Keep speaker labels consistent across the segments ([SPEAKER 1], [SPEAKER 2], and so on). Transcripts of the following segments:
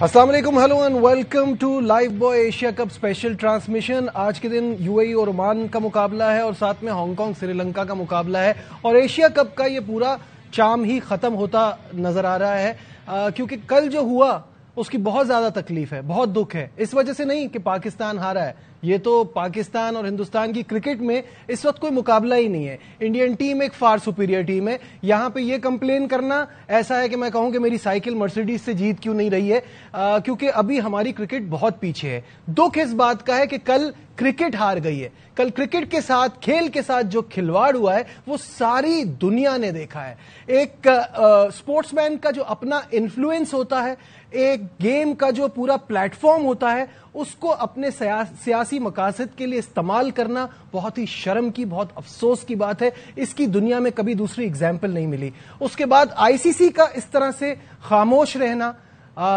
[SPEAKER 1] السلام علیکم، hello and welcome to Lifebuoy Asia cup special transmission. آج کے دن یو اے ای اور عمان کا مقابلہ ہے اور ساتھ میں ہانگ کانگ سری لنکا کا مقابلہ ہے، اور ایشیا کپ کا یہ پورا چام ہی ختم ہوتا نظر آ رہا ہے، کیونکہ کل جو ہوا اس کی بہت زیادہ تکلیف ہے، بہت دکھ ہے۔ اس وجہ سے نہیں کہ پاکستان ہارا ہے، یہ تو پاکستان اور ہندوستان کی کرکٹ میں اس وقت کوئی مقابلہ ہی نہیں ہے۔ انڈین ٹیم ایک فار سپیریئر ٹیم ہے، یہاں پہ یہ کمپلین کرنا ایسا ہے کہ میں کہوں کہ میری سائیکل مرسیڈیز سے جیت کیوں نہیں رہی ہے، کیونکہ ابھی ہماری کرکٹ بہت پیچھے ہے۔ دکھ اس بات کا ہے کہ کل کرکٹ ہار گئی ہے۔ کل کرکٹ کے ساتھ، کھیل کے ساتھ جو کھلواڑ ہوا ہے وہ ساری دنیا نے دیکھا ہے۔ ایک سپورٹس مین کا جو اپنا انفلوئنس ہوتا ہے، ایک گیم کا جو پورا پلیٹ فارم ہوتا ہے، اس کو اپنے سیاسی مقاصد کے لیے استعمال کرنا بہت ہی شرم کی، بہت افسوس کی بات ہے۔ اس کی دنیا میں کبھی دوسری اگزامپل نہیں ملی۔ اس کے بعد آئی سی سی کا اس طرح سے خاموش رہنا،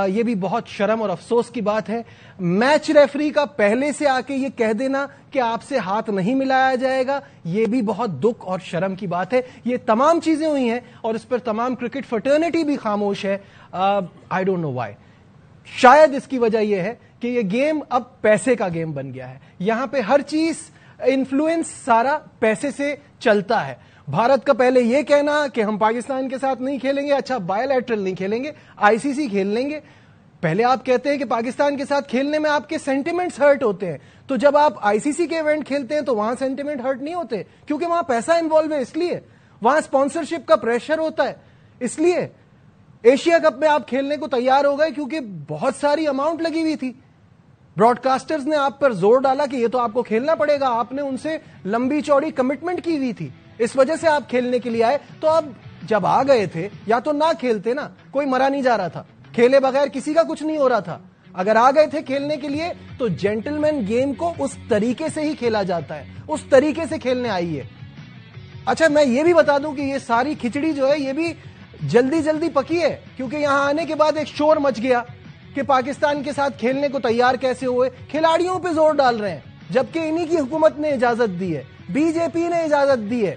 [SPEAKER 1] یہ بھی بہت شرم اور افسوس کی بات ہے۔ میچ ریفری کا پہلے سے آ کے یہ کہہ دینا کہ آپ سے ہاتھ نہیں ملایا جائے گا، یہ بھی بہت دکھ اور شرم کی بات ہے۔ یہ تمام چیزیں ہوئی ہیں اور اس پر تمام کرکٹ فرٹرنیٹی بھی خاموش ہے۔ I don't know why. شاید اس کی وجہ یہ ہے کہ یہ گیم اب پیسے کا گیم بن گیا ہے۔ یہاں پہ ہر چیز، انفلوئنس سارا پیسے سے چلتا ہے۔ بھارت کا پہلے یہ کہنا کہ ہم پاکستان کے ساتھ نہیں کھیلیں گے، اچھا بائی لیٹرل نہیں کھیلیں گے، آئی سی سی کھیل لیں گے۔ پہلے آپ کہتے ہیں کہ پاکستان کے ساتھ کھیلنے میں آپ کے سینٹیمنٹس ہرٹ ہوتے ہیں، تو جب آپ آئی سی سی کے ایونٹ کھیلتے ہیں تو وہاں سینٹیمنٹ ہرٹ نہیں ہوتے، کیونکہ وہاں پیسہ انوالو ہے، اس لیے وہاں اسپانسرشپ کا پریشر ہوتا ہے۔ اس لیے ایشیا کپ میں آپ کھیلنے کو تیار ہو گئے کیونکہ بہت ساری اماؤنٹ لگی ہوئی تھی۔ براڈ کاسٹرز نے آپ پر زور ڈالا کہ یہ تو آپ کو کھیلنا پڑے گا، آپ نے ان سے لمبی چوڑی کمٹمنٹ کی ہوئی تھی، اس وجہ سے آپ کھیلنے کے لیے آئے۔ تو اب جب آ گئے تھے یا تو نہ کھیلتے نا، کوئی مرا نہیں جا رہا تھا، کھیلے بغیر کسی کا کچھ نہیں ہو رہا تھا۔ اگر آ گئے تھے کھیلنے کے لیے تو جینٹل مین گیم کو اس طریقے سے ہی کھیلا جاتا ہے، اس طریقے سے کھیلنے آئیے۔ اچھا میں یہ بھی بتا دوں کہ یہ ساری کھچڑی جو ہے یہ بھی جلدی جلدی پکی ہے، کیونکہ یہاں آنے کے بعد ایک شور مچ گیا کہ پاکستان کے ساتھ کھیلنے کو تیار کیسے ہوئے، کھلاڑیوں پہ زور ڈال رہے ہیں، جبکہ انہی کی حکومت نے اجازت دی ہے، بی جے پی نے اجازت دی ہے۔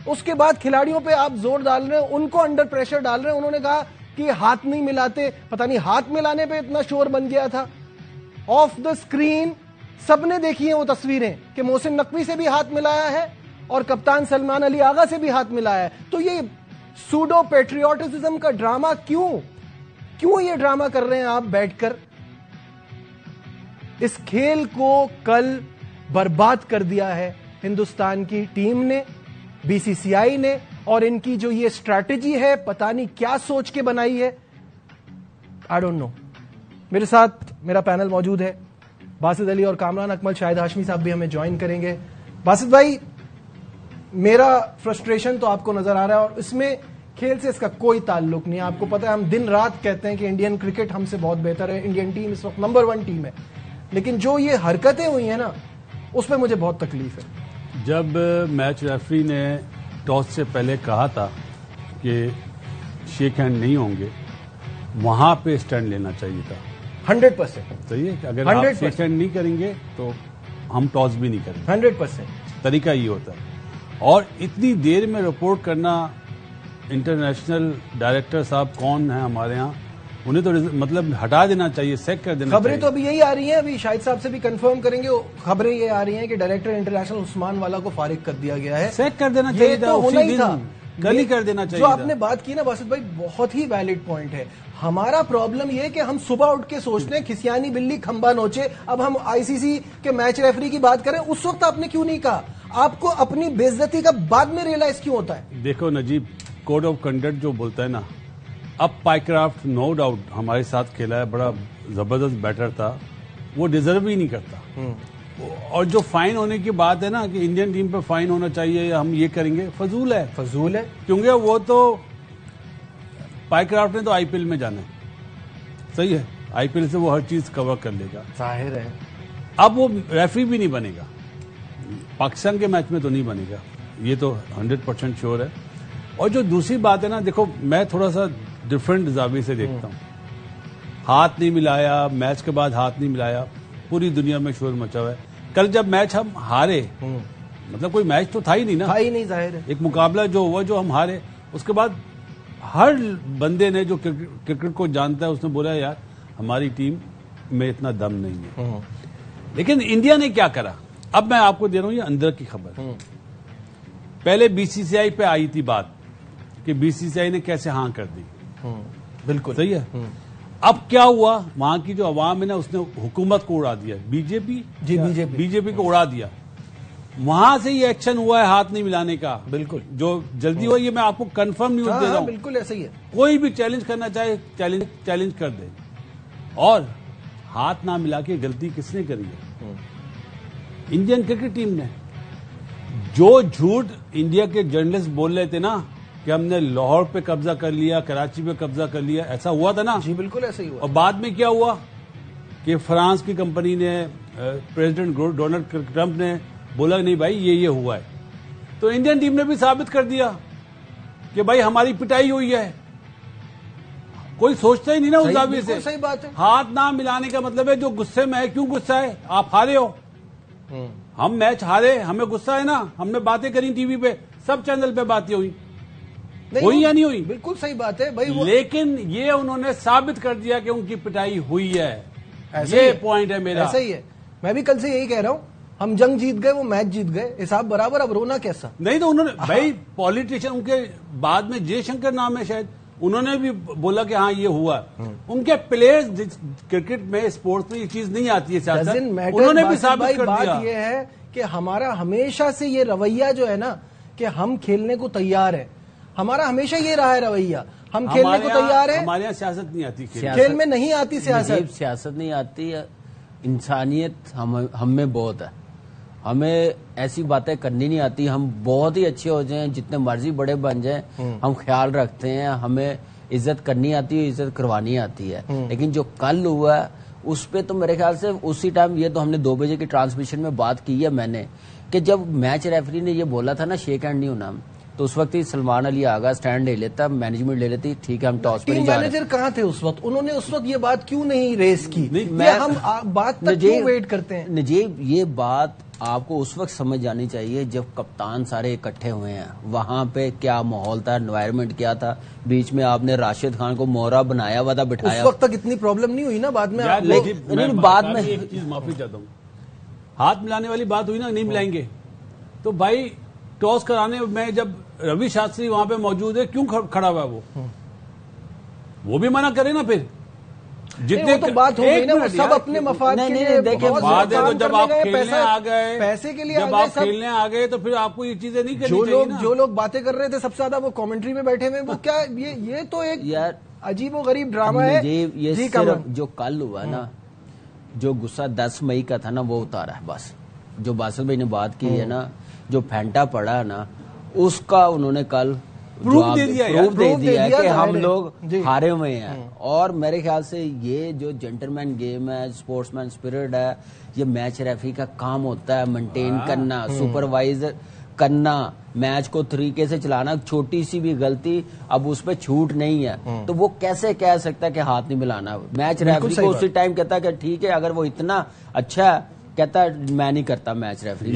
[SPEAKER 1] اس کے بعد کھلاڑیوں پہ آپ زور ڈال رہے ہیں، ان کو انڈر پریشر ڈال رہے ہیں۔ انہوں نے کہا کہ ہاتھ نہیں ملاتے، پتہ نہیں ہاتھ ملانے پہ اتنا شور بن گیا تھا۔ آف دا اسکرین سب نے دیکھی ہیں وہ تصویریں کہ محسن نقوی سے بھی ہاتھ ملایا ہے اور کپتان سلمان علی آغا سے بھی ہاتھ ملایا ہے۔ تو یہ سوڈو پیٹریوٹزم کا ڈرامہ کیوں یہ ڈرامہ کر رہے ہیں آپ بیٹھ کر؟ اس کھیل کو کل برباد کر دیا ہے ہندوستان کی ٹیم نے، بی سی سی آئی نے، اور ان کی جو یہ اسٹریٹجی ہے پتہ نہیں کیا سوچ کے بنائی ہے، آئی ڈونٹ نو۔ میرے ساتھ میرا پینل موجود ہے، باسط علی اور کامران اکمل، شاہد ہاشمی صاحب بھی ہمیں جوائن کریں گے۔ باسط بھائی، میرا فرسٹریشن تو آپ کو نظر آ رہا ہے اور اس میں کھیل سے اس کا کوئی تعلق نہیں ہے۔ آپ کو پتا ہے ہم دن رات کہتے ہیں کہ انڈین کرکٹ ہم سے بہت بہتر ہے، انڈین ٹیم اس وقت نمبر 1 ٹیم ہے، لیکن جو یہ حرکتیں ہوئی ہیں نا اس پہ مجھے بہت تکلیف ہے۔
[SPEAKER 2] جب میچ ریفری نے ٹاس سے پہلے کہا تھا کہ شیک ہینڈ نہیں ہوں گے، وہاں پہ اسٹینڈ لینا چاہیے تھا
[SPEAKER 1] 100%۔
[SPEAKER 2] صحیح ہے کہ اگر آپ شیک ہینڈ نہیں کریں گے تو ہم ٹاس بھی نہیں کریں گے،
[SPEAKER 1] 100%۔
[SPEAKER 2] طریقہ یہ ہوتا ہے۔ اور اتنی دیر میں رپورٹ کرنا، انٹرنیشنل ڈائریکٹر صاحب کون ہیں ہمارے ہاں، انہیں تو مطلب ہٹا دینا چاہیے، سیک کر دینا چاہیے۔
[SPEAKER 1] خبریں تو ابھی یہی آ رہی ہیں، ابھی شاہد صاحب سے بھی کنفرم کریں گے، خبریں یہ آ رہی ہیں کہ ڈائریکٹر انٹرنیشنل عثمان والا کو فارغ کر دیا گیا ہے۔
[SPEAKER 2] سیک کر دینا چاہیے تھا،
[SPEAKER 1] ہونا ہی تھا،
[SPEAKER 2] کل ہی کر دینا چاہیے۔
[SPEAKER 1] جو آپ نے بات کی نا باسط بھائی، بہت ہی ویلڈ پوائنٹ ہے۔ ہمارا پرابلم یہ کہ ہم صبح اٹھ کے سوچتے ہیں کھسیانی بلی کھمبا نوچے، اب ہم آئی سی سی کے میچ ریفری کی بات کریں، اس وقت آپ نے کیوں نہیں کہا؟ آپ کو اپنی بے عزتی کا بعد میں ریئلائز کیوں ہوتا ہے؟
[SPEAKER 2] دیکھو نجیب، کوڈ آف کنڈکٹ جو بولتا ہے نا، اب پائیکرافٹ نو ڈاؤٹ ہمارے ساتھ کھیلا ہے، بڑا زبردست بیٹر تھا، وہ ڈیزرو ہی نہیں کرتا۔ اور جو فائن ہونے کی بات ہے نا کہ انڈین ٹیم پہ فائن ہونا چاہیے یا ہم یہ کریں گے، فضول ہے، کیونکہ وہ تو پائیکرافٹ نے تو آئی پی ایل میں جانا ہے، صحیح ہے، آئی پی ایل سے وہ ہر چیز کور کر لے گا،
[SPEAKER 1] ظاہر ہے۔
[SPEAKER 2] اب وہ ریفری بھی نہیں بنے گا، پاکستان کے میچ میں تو نہیں بنے گا، یہ تو 100% شیور ہے۔ اور جو دوسری بات ہے نا، دیکھو میں تھوڑا سا ڈفرینٹ زاویے سے دیکھتا ہوں۔ ہاتھ نہیں ملایا، میچ کے بعد ہاتھ نہیں ملایا، پوری دنیا میں شور مچا ہوا ہے۔ کل جب میچ ہم ہارے، مطلب کوئی میچ تو تھا ہی نہیں نا،
[SPEAKER 1] تھا ہی نہیں، ظاہر ہے،
[SPEAKER 2] ایک مقابلہ جو ہوا جو ہم ہارے، اس کے بعد ہر بندے نے جو کرکٹ کو جانتا ہے اس نے بولا یار ہماری ٹیم میں اتنا دم نہیں ہے. لیکن انڈیا نے کیا کرا؟ اب میں آپ کو دے رہا ہوں یہ اندر کی خبر. پہلے بی سی سی آئی پہ آئی تھی بات کہ بی سی سی آئی نے کیسے ہاں کر دی.
[SPEAKER 1] بالکل
[SPEAKER 2] صحیح ہے. اب کیا ہوا؟ وہاں کی جو عوام ہے نا اس نے حکومت کو اڑا دیا. بی جے پی کو اڑا دیا. وہاں سے یہ ایکشن ہوا ہے ہاتھ نہیں ملانے کا.
[SPEAKER 1] بالکل
[SPEAKER 2] جو جلدی ہوا یہ میں آپ کو کنفرم نیوز دے رہا ہوں.
[SPEAKER 1] بالکل ایسا ہی ہے.
[SPEAKER 2] کوئی بھی چیلنج کرنا چاہے چیلنج کر دے. اور ہاتھ نہ ملا کے غلطی کس نے کری ہے؟ انڈین کرکٹ ٹیم نے. جو جھوٹ انڈیا کے جرنلسٹ بول رہے تھے نا کہ ہم نے لاہور پہ قبضہ کر لیا، کراچی پہ قبضہ کر لیا، ایسا ہوا تھا نا.
[SPEAKER 1] جی بالکل ایسا ہی ہوا.
[SPEAKER 2] اور بعد میں کیا ہوا کہ فرانس کی کمپنی نے پریزیڈنٹ ڈونلڈ ٹرمپ نے بولا نہیں بھائی یہ ہوا ہے. تو انڈین ٹیم نے بھی ثابت کر دیا کہ بھائی ہماری پٹائی ہوئی ہے. کوئی سوچتا ہی نہیں نا اس زاویے سے.
[SPEAKER 1] صحیح بات ہے.
[SPEAKER 2] ہاتھ نہ ملانے کا مطلب ہے جو غصے میں ہے. کیوں غصہ ہے؟ آپ ہارے ہو. ہم میچ ہارے، ہمیں غصہ ہے نا. ہم نے باتیں کری ٹی وی پہ، سب چینل پہ باتیں ہوئی. ہوئی یا نہیں ہوئی؟
[SPEAKER 1] بالکل صحیح بات ہے بھائی.
[SPEAKER 2] لیکن یہ انہوں نے ثابت کر دیا کہ ان کی پٹائی ہوئی ہے. یہ پوائنٹ ہے میرا.
[SPEAKER 1] ایسا ہی ہے. میں بھی کل سے یہی کہہ رہا ہوں. ہم جنگ جیت گئے، وہ میچ جیت گئے، حساب برابر. اب رونا کیسا؟
[SPEAKER 2] نہیں تو انہوں نے بھائی پالیٹیشین ان کے بعد میں جے شنکر نام ہے شاید، انہوں نے بھی بولا کہ ہاں یہ ہوا. ان کے پلیئرز کرکٹ میں اسپورٹس میں یہ چیز نہیں آتی ہے سیاست. انہوں نے بھی ثابت کر دیا.
[SPEAKER 1] بات یہ ہے کہ ہمارا ہمیشہ سے یہ رویہ جو ہے نا کہ ہم کھیلنے کو تیار ہیں. ہمارا ہمیشہ یہ رہا ہے رویہ. ہم کھیلنے کو تیار ہیں.
[SPEAKER 2] ہمارے یہاں سیاست نہیں آتی.
[SPEAKER 1] کھیل میں نہیں آتی
[SPEAKER 3] سیاست نہیں آتی. انسانیت ہم میں بہت ہے. ہمیں ایسی باتیں کرنی نہیں آتی. ہم بہت ہی اچھے ہو جائیں، جتنے مرضی بڑے بن جائیں، ہم خیال رکھتے ہیں. ہمیں عزت کرنی آتی ہے، عزت کروانی آتی ہے. لیکن جو کل ہوا ہے اس پہ تو میرے خیال سے اسی ٹائم، یہ تو ہم نے 2 بجے کی ٹرانسمیشن میں بات کی ہے میں نے، کہ جب میچ ریفری نے یہ بولا تھا نا شیک ہینڈ نہیں ہونا، تو اس وقت ہی سلمان علی آگا اسٹینڈ لے لیتا، مینجمنٹ لے لیتی، ٹھیک ہے ہم ٹاس پہ نہیں جا رہے.
[SPEAKER 1] مینیجر کہاں تھے اس وقت؟ انہوں نے اس وقت یہ بات کیوں نہیں ریس کی؟ ہم بات تک کیوں ویٹ کرتے ہیں؟
[SPEAKER 3] نجیب یہ بات آپ کو اس وقت سمجھ جانی چاہیے جب کپتان سارے اکٹھے ہوئے ہیں. وہاں پہ کیا ماحول تھا، انوائرمنٹ کیا تھا. بیچ میں آپ نے راشد خان کو مورا بنایا ہوا تھا، بٹھایا.
[SPEAKER 1] اس وقت تک اتنی پرابلم نہیں ہوئی نا. بعد میں
[SPEAKER 3] بعد میں
[SPEAKER 2] ایک چیز معافی چاہتا ہوں، ہاتھ ملانے والی بات ہوئی نا، نہیں ملائیں گے تو بھائی ٹاس کرانے میں جب روی شاستری وہاں پہ موجود ہے کیوں کھڑا ہوا ہے؟ وہ بھی منع کرے نا. پھر
[SPEAKER 1] جتنے تو بات ہو گئی نا، وہ سب اپنے مفاد کے لیے
[SPEAKER 2] دیکھیں. جب آپ کھیلنے آ گئے،
[SPEAKER 1] پیسے کے لیے
[SPEAKER 2] جب آپ کھیلنے آ گئے تو پھر آپ کو یہ چیزیں نہیں کرنی چاہیے.
[SPEAKER 1] جو لوگ باتیں کر رہے تھے سب سے زیادہ وہ کامنٹری میں بیٹھے ہوئے، وہ کیا یہ تو ایک عجیب و غریب ڈرامہ ہے.
[SPEAKER 3] یہ صرف جو کل ہوا نا، جو غصہ 10 مئی کا تھا نا وہ اتارا ہے بس. جو باسل بھائی نے بات کی ہے نا، جو پھینٹا پڑا ہے نا، اس کا انہوں نے کل
[SPEAKER 2] پروف دے دیا
[SPEAKER 3] کہ ہم لوگ ہارے ہوئے ہیں. اور میرے خیال سے یہ جو جنٹلمین گیم ہے، اسپورٹس مین اسپرٹ ہے، یہ میچ ریفری کا کام ہوتا ہے مینٹین کرنا، سپروائز کرنا، میچ کو طریقے سے چلانا. چھوٹی سی بھی غلطی اب اس پہ چھوٹ نہیں ہے تو وہ کیسے کہہ سکتا ہے کہ ہاتھ نہیں ملانا. میچ ریفری کو اسی ٹائم کہتا ہے کہ ٹھیک ہے، اگر وہ اتنا اچھا ہے کہتا ہے میں نہیں کرتا میچ ریفری.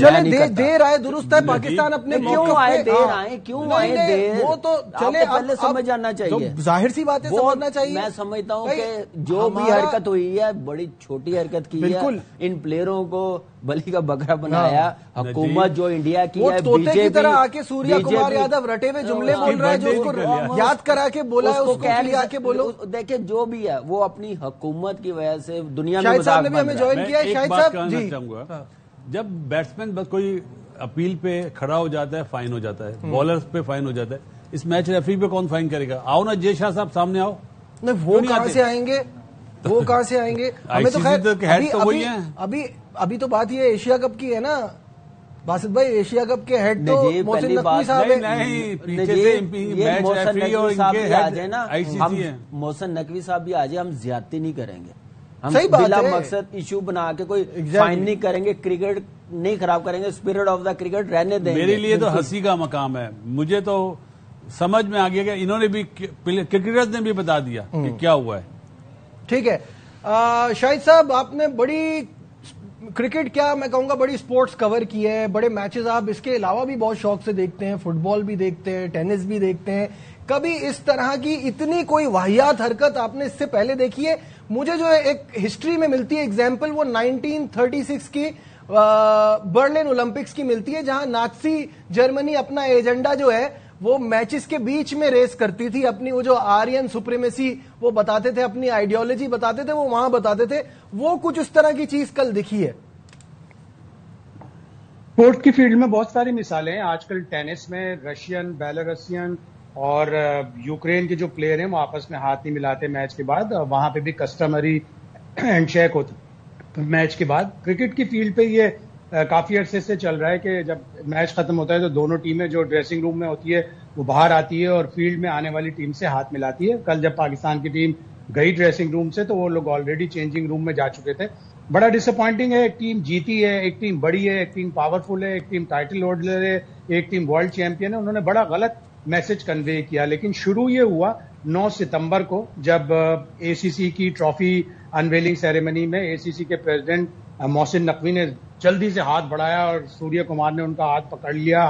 [SPEAKER 1] دیر آئے درست ہے. پاکستان اپنے
[SPEAKER 3] کیوں آئے دیر
[SPEAKER 1] وہ تو چلے
[SPEAKER 3] پہلے سمجھ جانا چاہیے.
[SPEAKER 1] ظاہر سی بات ہے، سمجھنا چاہیے.
[SPEAKER 3] میں سمجھتا ہوں کہ جو بھی حرکت ہوئی ہے بڑی چھوٹی حرکت کی ہے. ان پلیئروں کو بلی کا بکرا بنایا. حکومت جو انڈیا کی ہے،
[SPEAKER 1] طوطے کی طرح آ کے سوریا کمار یادو رٹے ہوئے جملے بول رہا ہے، جو اس کو یاد کرا کے بولا ہے، اس کو آ کے بولو.
[SPEAKER 3] دیکھیں جو بھی ہے وہ اپنی حکومت کی وجہ سے دنیا میں
[SPEAKER 1] شاہد صاحب نے بھی ہمیں جوائن کیا ہے. شاہد صاحب جی،
[SPEAKER 2] جب بیٹسمین کوئی اپیل پہ کھڑا ہو جاتا ہے فائن ہو جاتا ہے، بالرز پہ فائن ہو جاتا ہے، اس میچ ریفری پہ کون فائن کرے گا؟ آؤ نا جے شاہ صاحب سامنے آؤ.
[SPEAKER 1] نہیں وہ کہاں سے آئیں گے؟ وہ کہاں سے آئیں گے؟ ہمیں تو خیر ابھی تو بات یہ ایشیا کپ کی ہے نا باسط بھائی. ایشیا کپ کے ہیڈ تو محسن نقوی صاحب
[SPEAKER 3] ہیں. محسن نقوی صاحب بھی آ جائے، ہم زیادتی نہیں کریں گے. ہم بلا مقصد ایشو بنا کے کوئی فائن نہیں کریں گے، کرکٹ نہیں خراب کریں گے، اسپرٹ آف دا کرکٹ رہنے دیں گے.
[SPEAKER 2] میرے لیے تو ہنسی کا مقام ہے. مجھے تو سمجھ میں آ گیا کہ انہوں نے بھی، کرکٹرز نے بھی بتا دیا کہ کیا ہوا ہے.
[SPEAKER 1] ٹھیک ہے شاہد صاحب، آپ نے بڑی کرکٹ کیا میں کہوں گا بڑی سپورٹس کور کی ہے، بڑے میچز آپ اس کے علاوہ بھی بہت شوق سے دیکھتے ہیں، فٹ بال بھی دیکھتے ہیں، ٹینس بھی دیکھتے ہیں. کبھی اس طرح کی اتنی کوئی واہیات حرکت آپ نے اس سے پہلے دیکھی ہے؟ मुझे जो है एक हिस्ट्री में मिलती है एग्जाम्पल, वो 1936 की बर्लिन ओलंपिक्स की मिलती है, जहां नाजी जर्मनी अपना एजेंडा जो है वो मैचेस के बीच में रेस करती थी, अपनी वो जो आर्यन सुप्रीमेसी वो बताते थे, अपनी आइडियोलॉजी बताते थे, वो वहां बताते थे। वो कुछ उस तरह की चीज कल दिखी है।
[SPEAKER 4] स्पोर्ट की फील्ड में बहुत सारी मिसालें हैं। आजकल टेनिस में रशियन, बेलारसियन और यूक्रेन के जो प्लेयर हैं वो आपस में हाथ नहीं मिलाते मैच के बाद, वहां पे भी कस्टमरी हैंडशेक होता मैच के बाद। क्रिकेट की फील्ड पे ये काफी अरसे से चल रहा है कि जब मैच खत्म होता है तो दोनों टीमें जो ड्रेसिंग रूम में होती है वो बाहर आती है और फील्ड में आने वाली टीम से हाथ मिलाती है। कल जब पाकिस्तान की टीम गई ड्रेसिंग रूम से तो वो लोग ऑलरेडी चेंजिंग रूम में जा चुके थे। बड़ा डिसअपॉइंटिंग है। एक टीम जीती है, एक टीम बड़ी है, एक टीम पावरफुल है, एक टीम टाइटल होल्डर है, एक टीम वर्ल्ड चैंपियन है। उन्होंने बड़ा गलत मैसेज कन्वे किया। लेकिन शुरू ये हुआ 9 सितंबर को, जब एसीसी की ट्रॉफी अनवेलिंग सेरेमनी में एसीसी के प्रेसिडेंट मोहसिन नकवी ने जल्दी से हाथ बढ़ाया और सूर्य कुमार ने उनका हाथ पकड़ लिया,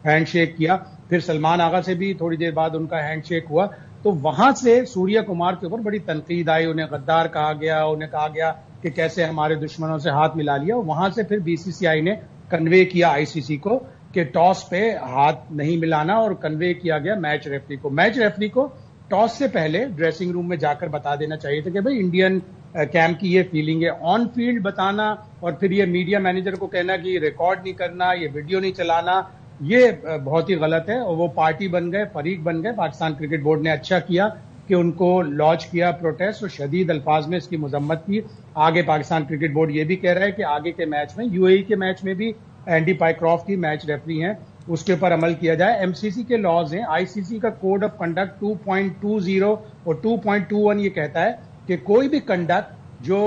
[SPEAKER 4] हैंडशेक किया। फिर सलमान आगा से भी थोड़ी देर बाद उनका हैंडशेक हुआ। तो वहां से सूर्य कुमार के ऊपर बड़ी तनकीद आई, उन्हें गद्दार कहा गया, उन्हें कहा गया कि कैसे हमारे दुश्मनों से हाथ मिला लिया। वहां से फिर बीसीसीआई ने कन्वे किया आईसीसी को कि टॉस पे हाथ नहीं मिलाना, और कन्वे किया गया मैच रेफरी को। मैच रेफरी को टॉस से पहले ड्रेसिंग रूम में जाकर बता देना चाहिए था कि भाई इंडियन कैंप की ये फीलिंग है। ऑन फील्ड बताना और फिर ये मीडिया मैनेजर को कहना कि ये रिकॉर्ड नहीं करना, ये वीडियो नहीं चलाना, ये बहुत ही गलत है। और वो पार्टी बन गए, फरीक बन गए। पाकिस्तान क्रिकेट बोर्ड ने अच्छा किया कि उनको लॉन्च किया प्रोटेस्ट और शदीद अल्फाज में इसकी मजम्मत की। आगे पाकिस्तान क्रिकेट बोर्ड ये भी कह रहा है कि आगे के मैच में, यूएई के मैच में भी एंडी पाइक्रॉफ्ट की मैच रेफरी हैं, उसके ऊपर अमल किया जाए। एमसीसी के लॉज हैं, आईसीसी का कोड ऑफ कंडक्ट 2.20 और 2.21 ये कहता है कि कोई भी कंडक्ट जो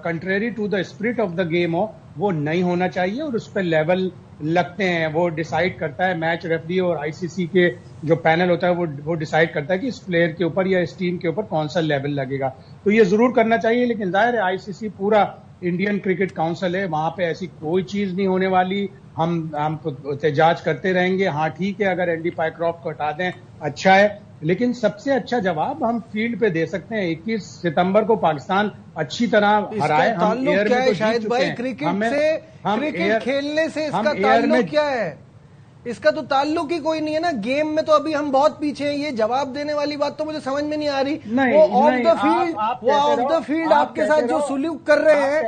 [SPEAKER 4] contrary to the spirit of the game हो वो नहीं होना चाहिए, और उस पर लेवल लगते हैं। वो डिसाइड करता है, मैच रेफरी और आईसीसी के जो पैनल होता है वो डिसाइड करता है कि इस प्लेयर के ऊपर या इस टीम के ऊपर कौन सा लेवल लगेगा। तो ये जरूर करना चाहिए। लेकिन जाहिर है आईसीसी पूरा इंडियन क्रिकेट काउंसिल है, वहां पे ऐसी कोई चीज नहीं होने वाली। हम एहतजाज करते रहेंगे। हाँ ठीक है, अगर एंडी पाइक्रॉफ्ट को हटा दें अच्छा है, लेकिन सबसे अच्छा जवाब हम फील्ड पे दे सकते हैं। 21 सितंबर को पाकिस्तान अच्छी तरह हराए। हम एयर में तो
[SPEAKER 1] शायद भाई क्रिकेट से, क्रिकेट खेलने से इसका ताल्लुक क्या है? इसका तो ताल्लुक ही कोई नहीं है ना। गेम में तो अभी हम बहुत पीछे हैं। ये जवाब देने वाली बात तो मुझे समझ में नहीं आ रही। वो ऑफ द फील्ड आपके साथ जो सुलूक कर रहे हैं,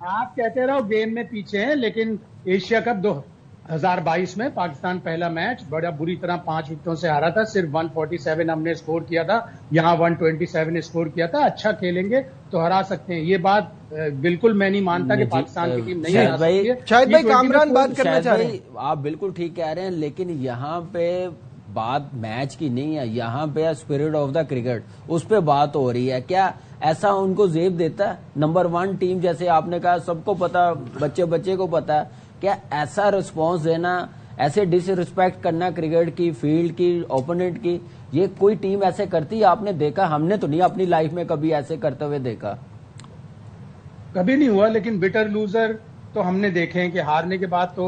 [SPEAKER 4] आप कहते रहो गेम में पीछे हैं, लेकिन एशिया कप 2022 में पाकिस्तान पहला मैच बड़ा बुरी तरह 5 विकेटों से हारा था। सिर्फ 147 हमने स्कोर किया था, यहाँ 127 स्कोर किया था। अच्छा खेलेंगे तो हरा सकते हैं। ये बात बिल्कुल मैं नहीं मानता कि पाकिस्तान की टीम नहीं हरा सकती है।
[SPEAKER 1] शायद भाई कामरान बात करना चाह रहे हैं।
[SPEAKER 3] आप बिल्कुल ठीक कह रहे हैं, लेकिन यहाँ पे बात मैच की नहीं है, यहाँ पे स्पिरिट ऑफ द क्रिकेट, उस पे बात हो रही है। क्या ऐसा उनको जेब देता है? नंबर 1 टीम, जैसे आपने कहा, सबको पता, बच्चे को पता है। क्या ऐसा रिस्पांस देना, ऐसे डिसरिस्पेक्ट करना क्रिकेट की फील्ड की, ओपोनेंट की, ये कोई टीम ऐसे करती है? आपने देखा? हमने तो नहीं अपनी लाइफ में कभी ऐसे करते हुए देखा।
[SPEAKER 4] कभी नहीं हुआ। लेकिन बिटर लूजर तो हमने देखे हैं कि हारने के बाद तो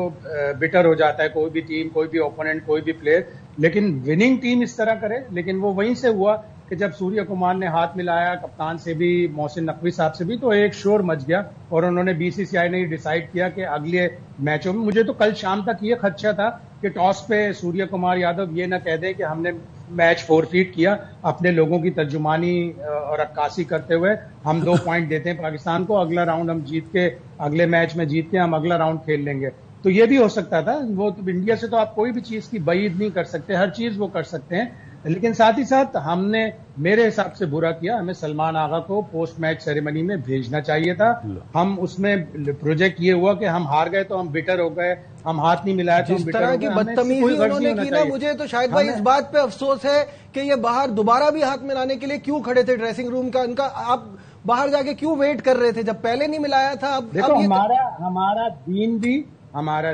[SPEAKER 4] बिटर हो जाता है कोई भी टीम, कोई भी ओपोनेंट, कोई भी प्लेयर। लेकिन विनिंग टीम इस तरह करे। लेकिन वो वहीं से हुआ कि जब सूर्य कुमार ने हाथ मिलाया कप्तान से भी, मोहसिन नकवी साहब से भी, तो एक शोर मच गया। और उन्होंने बीसीसीआई ने डिसाइड किया कि अगले मैचों में, मुझे तो कल शाम तक ये खदशा था कि टॉस पे सूर्य कुमार यादव ये ना कह दे कि हमने मैच फोरफीट किया, अपने लोगों की तर्जुमानी और अक्कासी करते हुए हम 2 पॉइंट देते हैं पाकिस्तान को, अगला राउंड हम जीत के, अगले मैच में जीत के हम अगला राउंड खेल लेंगे। तो ये भी हो सकता था। वो तो इंडिया से तो आप कोई भी चीज की बईद नहीं कर सकते, हर चीज वो कर सकते हैं। लेकिन साथ ही साथ हमने, मेरे हिसाब से बुरा किया। हमें सलमान आगा को पोस्ट मैच सेरेमनी में भेजना चाहिए था। हम उसमें प्रोजेक्ट ये हुआ कि हम हार गए तो हम बिटर हो गए, हम हाथ नहीं मिलाया तो हम बिटर हो गए।
[SPEAKER 1] जिस तरह की बदतमीजी उन्होंने की ना, मुझे तो शायद भाई इस बात पे अफसोस है कि ये बाहर दोबारा भी हाथ मिलाने के लिए क्यों खड़े थे ड्रेसिंग रूम का इनका। आप बाहर जाके क्यों वेट कर रहे थे जब पहले नहीं मिलाया था? अब
[SPEAKER 4] देखो, हमारा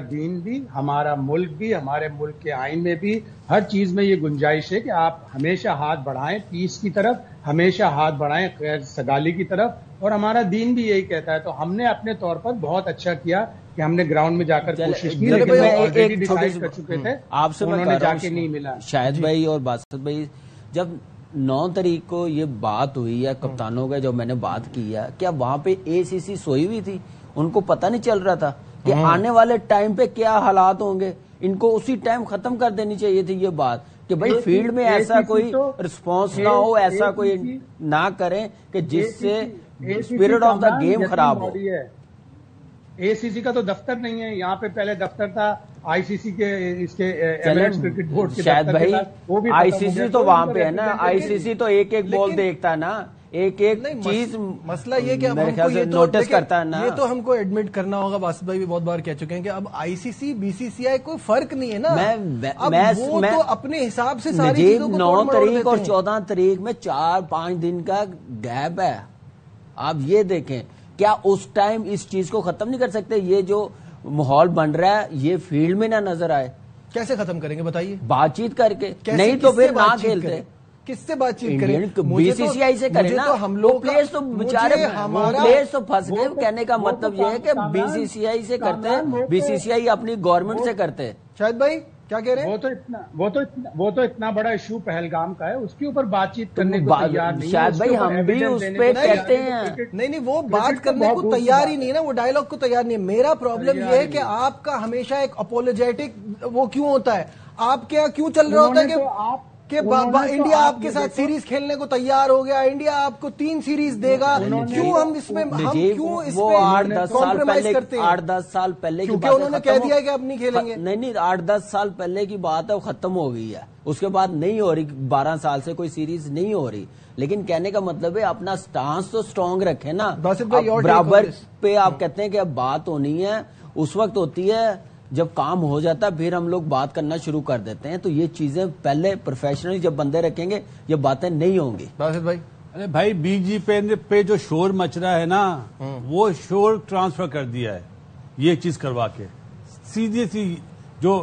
[SPEAKER 4] दीन भी, हमारा मुल्क भी, हमारे मुल्क के आइन में भी हर चीज में ये गुंजाइश है कि आप हमेशा हाथ बढ़ाएं पीस की तरफ, हमेशा हाथ बढ़ाएं खैर सगाली की तरफ, और हमारा दीन भी यही कहता है। तो हमने अपने तौर पर बहुत अच्छा किया कि हमने ग्राउंड में जाकर कोशिश की, लेकिन ऑलरेडी डिसाइड कर चुके थे,
[SPEAKER 3] आपसे
[SPEAKER 4] उन्होंने जाके नहीं मिला।
[SPEAKER 3] शाहिद भाई और बासत भाई, जब 9 तारीख को ये बात हुई है कप्तानों का, जो मैंने बात की है, क्या वहां पे ACC सोई हुई थी? उनको पता नहीं चल रहा था कि आने वाले टाइम पे क्या हालात होंगे? इनको उसी टाइम खत्म कर देनी चाहिए थी ये बात कि भाई फील्ड में ऐसा कोई रिस्पांस ना हो, ऐसा कोई ना करें कि जिससे स्पिरिट ऑफ द गेम खराब हो।
[SPEAKER 4] ACC का तो दफ्तर नहीं है यहाँ पे, पहले दफ्तर था ICC के, इसके एमिरेट्स क्रिकेट बोर्ड के
[SPEAKER 3] शायद
[SPEAKER 4] दफ्तर के
[SPEAKER 3] भाई
[SPEAKER 4] साथ, वो भी खत्म हो
[SPEAKER 3] ICC
[SPEAKER 4] गया।
[SPEAKER 3] तो वहां पे है ना, ICC तो एक एक बॉल देखता है ना, एक एक चीज
[SPEAKER 1] मसला ये कि
[SPEAKER 3] मेरे ख्याल से नोटिस करता है ना।
[SPEAKER 1] ये तो हमको एडमिट करना होगा, बासित भाई भी बहुत बार कह चुके हैं कि अब ICC BCCI कोई फर्क नहीं है ना। वो तो अपने हिसाब से सारी चीजों को
[SPEAKER 3] 9 तारीख और 14 तारीख में 4-5 दिन का गैप है। आप ये देखें, क्या उस टाइम इस चीज को खत्म नहीं कर सकते? ये जो माहौल बन रहा है ये फील्ड में ना नजर आए,
[SPEAKER 1] कैसे खत्म करेंगे बताइए?
[SPEAKER 3] बातचीत करके, नहीं तो फिर ना खेलते।
[SPEAKER 1] किससे बातचीत करें?
[SPEAKER 3] BCCI से करें ना। हम लोग प्लेयर्स तो बेचारे, प्लेयर्स तो फंस गए। कहने का मतलब ये है कि BCCI से करते हैं, BCCI अपनी गवर्नमेंट से करते हैं।
[SPEAKER 1] शायद भाई क्या कह रहे हैं?
[SPEAKER 4] वो तो इतना बड़ा इशू पहलगाम का है, उसके ऊपर बातचीत करने को तैयार नहीं है।
[SPEAKER 3] शायद भाई हम भी उस पे कहते हैं,
[SPEAKER 1] नहीं वो बात करने को तैयार ही नहीं है ना, वो डायलॉग को तैयार नहीं है। मेरा प्रॉब्लम ये है कि आपका हमेशा एक अपोलोजेटिक वो क्यों होता है? आप क्या क्यों चल रहा होता है कि इंडिया आपके साथ सीरीज खेलने को तैयार हो गया, इंडिया आपको 3 सीरीज देगा, क्यों हम इसमें क्यों इस पे
[SPEAKER 3] 8-10 साल पहले
[SPEAKER 1] करते हैं?
[SPEAKER 3] 8-10 साल पहले की
[SPEAKER 1] क्योंकि उन्होंने कह दिया कि अब नहीं खेलेंगे।
[SPEAKER 3] नहीं 8-10 साल पहले की बात है, वो खत्म हो गई है। उसके बाद नहीं हो रही, 12 साल से कोई सीरीज नहीं हो रही। लेकिन कहने का मतलब है अपना स्टांस तो स्ट्रांग रखे ना। बराबर पे आप कहते हैं कि अब बात होनी है, उस वक्त होती है जब काम हो जाता है, फिर हम लोग बात करना शुरू कर देते हैं। तो ये चीजें पहले प्रोफेशनली जब बंदे रखेंगे ये बातें नहीं होंगी।
[SPEAKER 1] बासित भाई,
[SPEAKER 2] अरे भाई बीजी पे जो शोर मच रहा है ना, वो शोर ट्रांसफर कर दिया है ये चीज करवा के। सीधी सी जो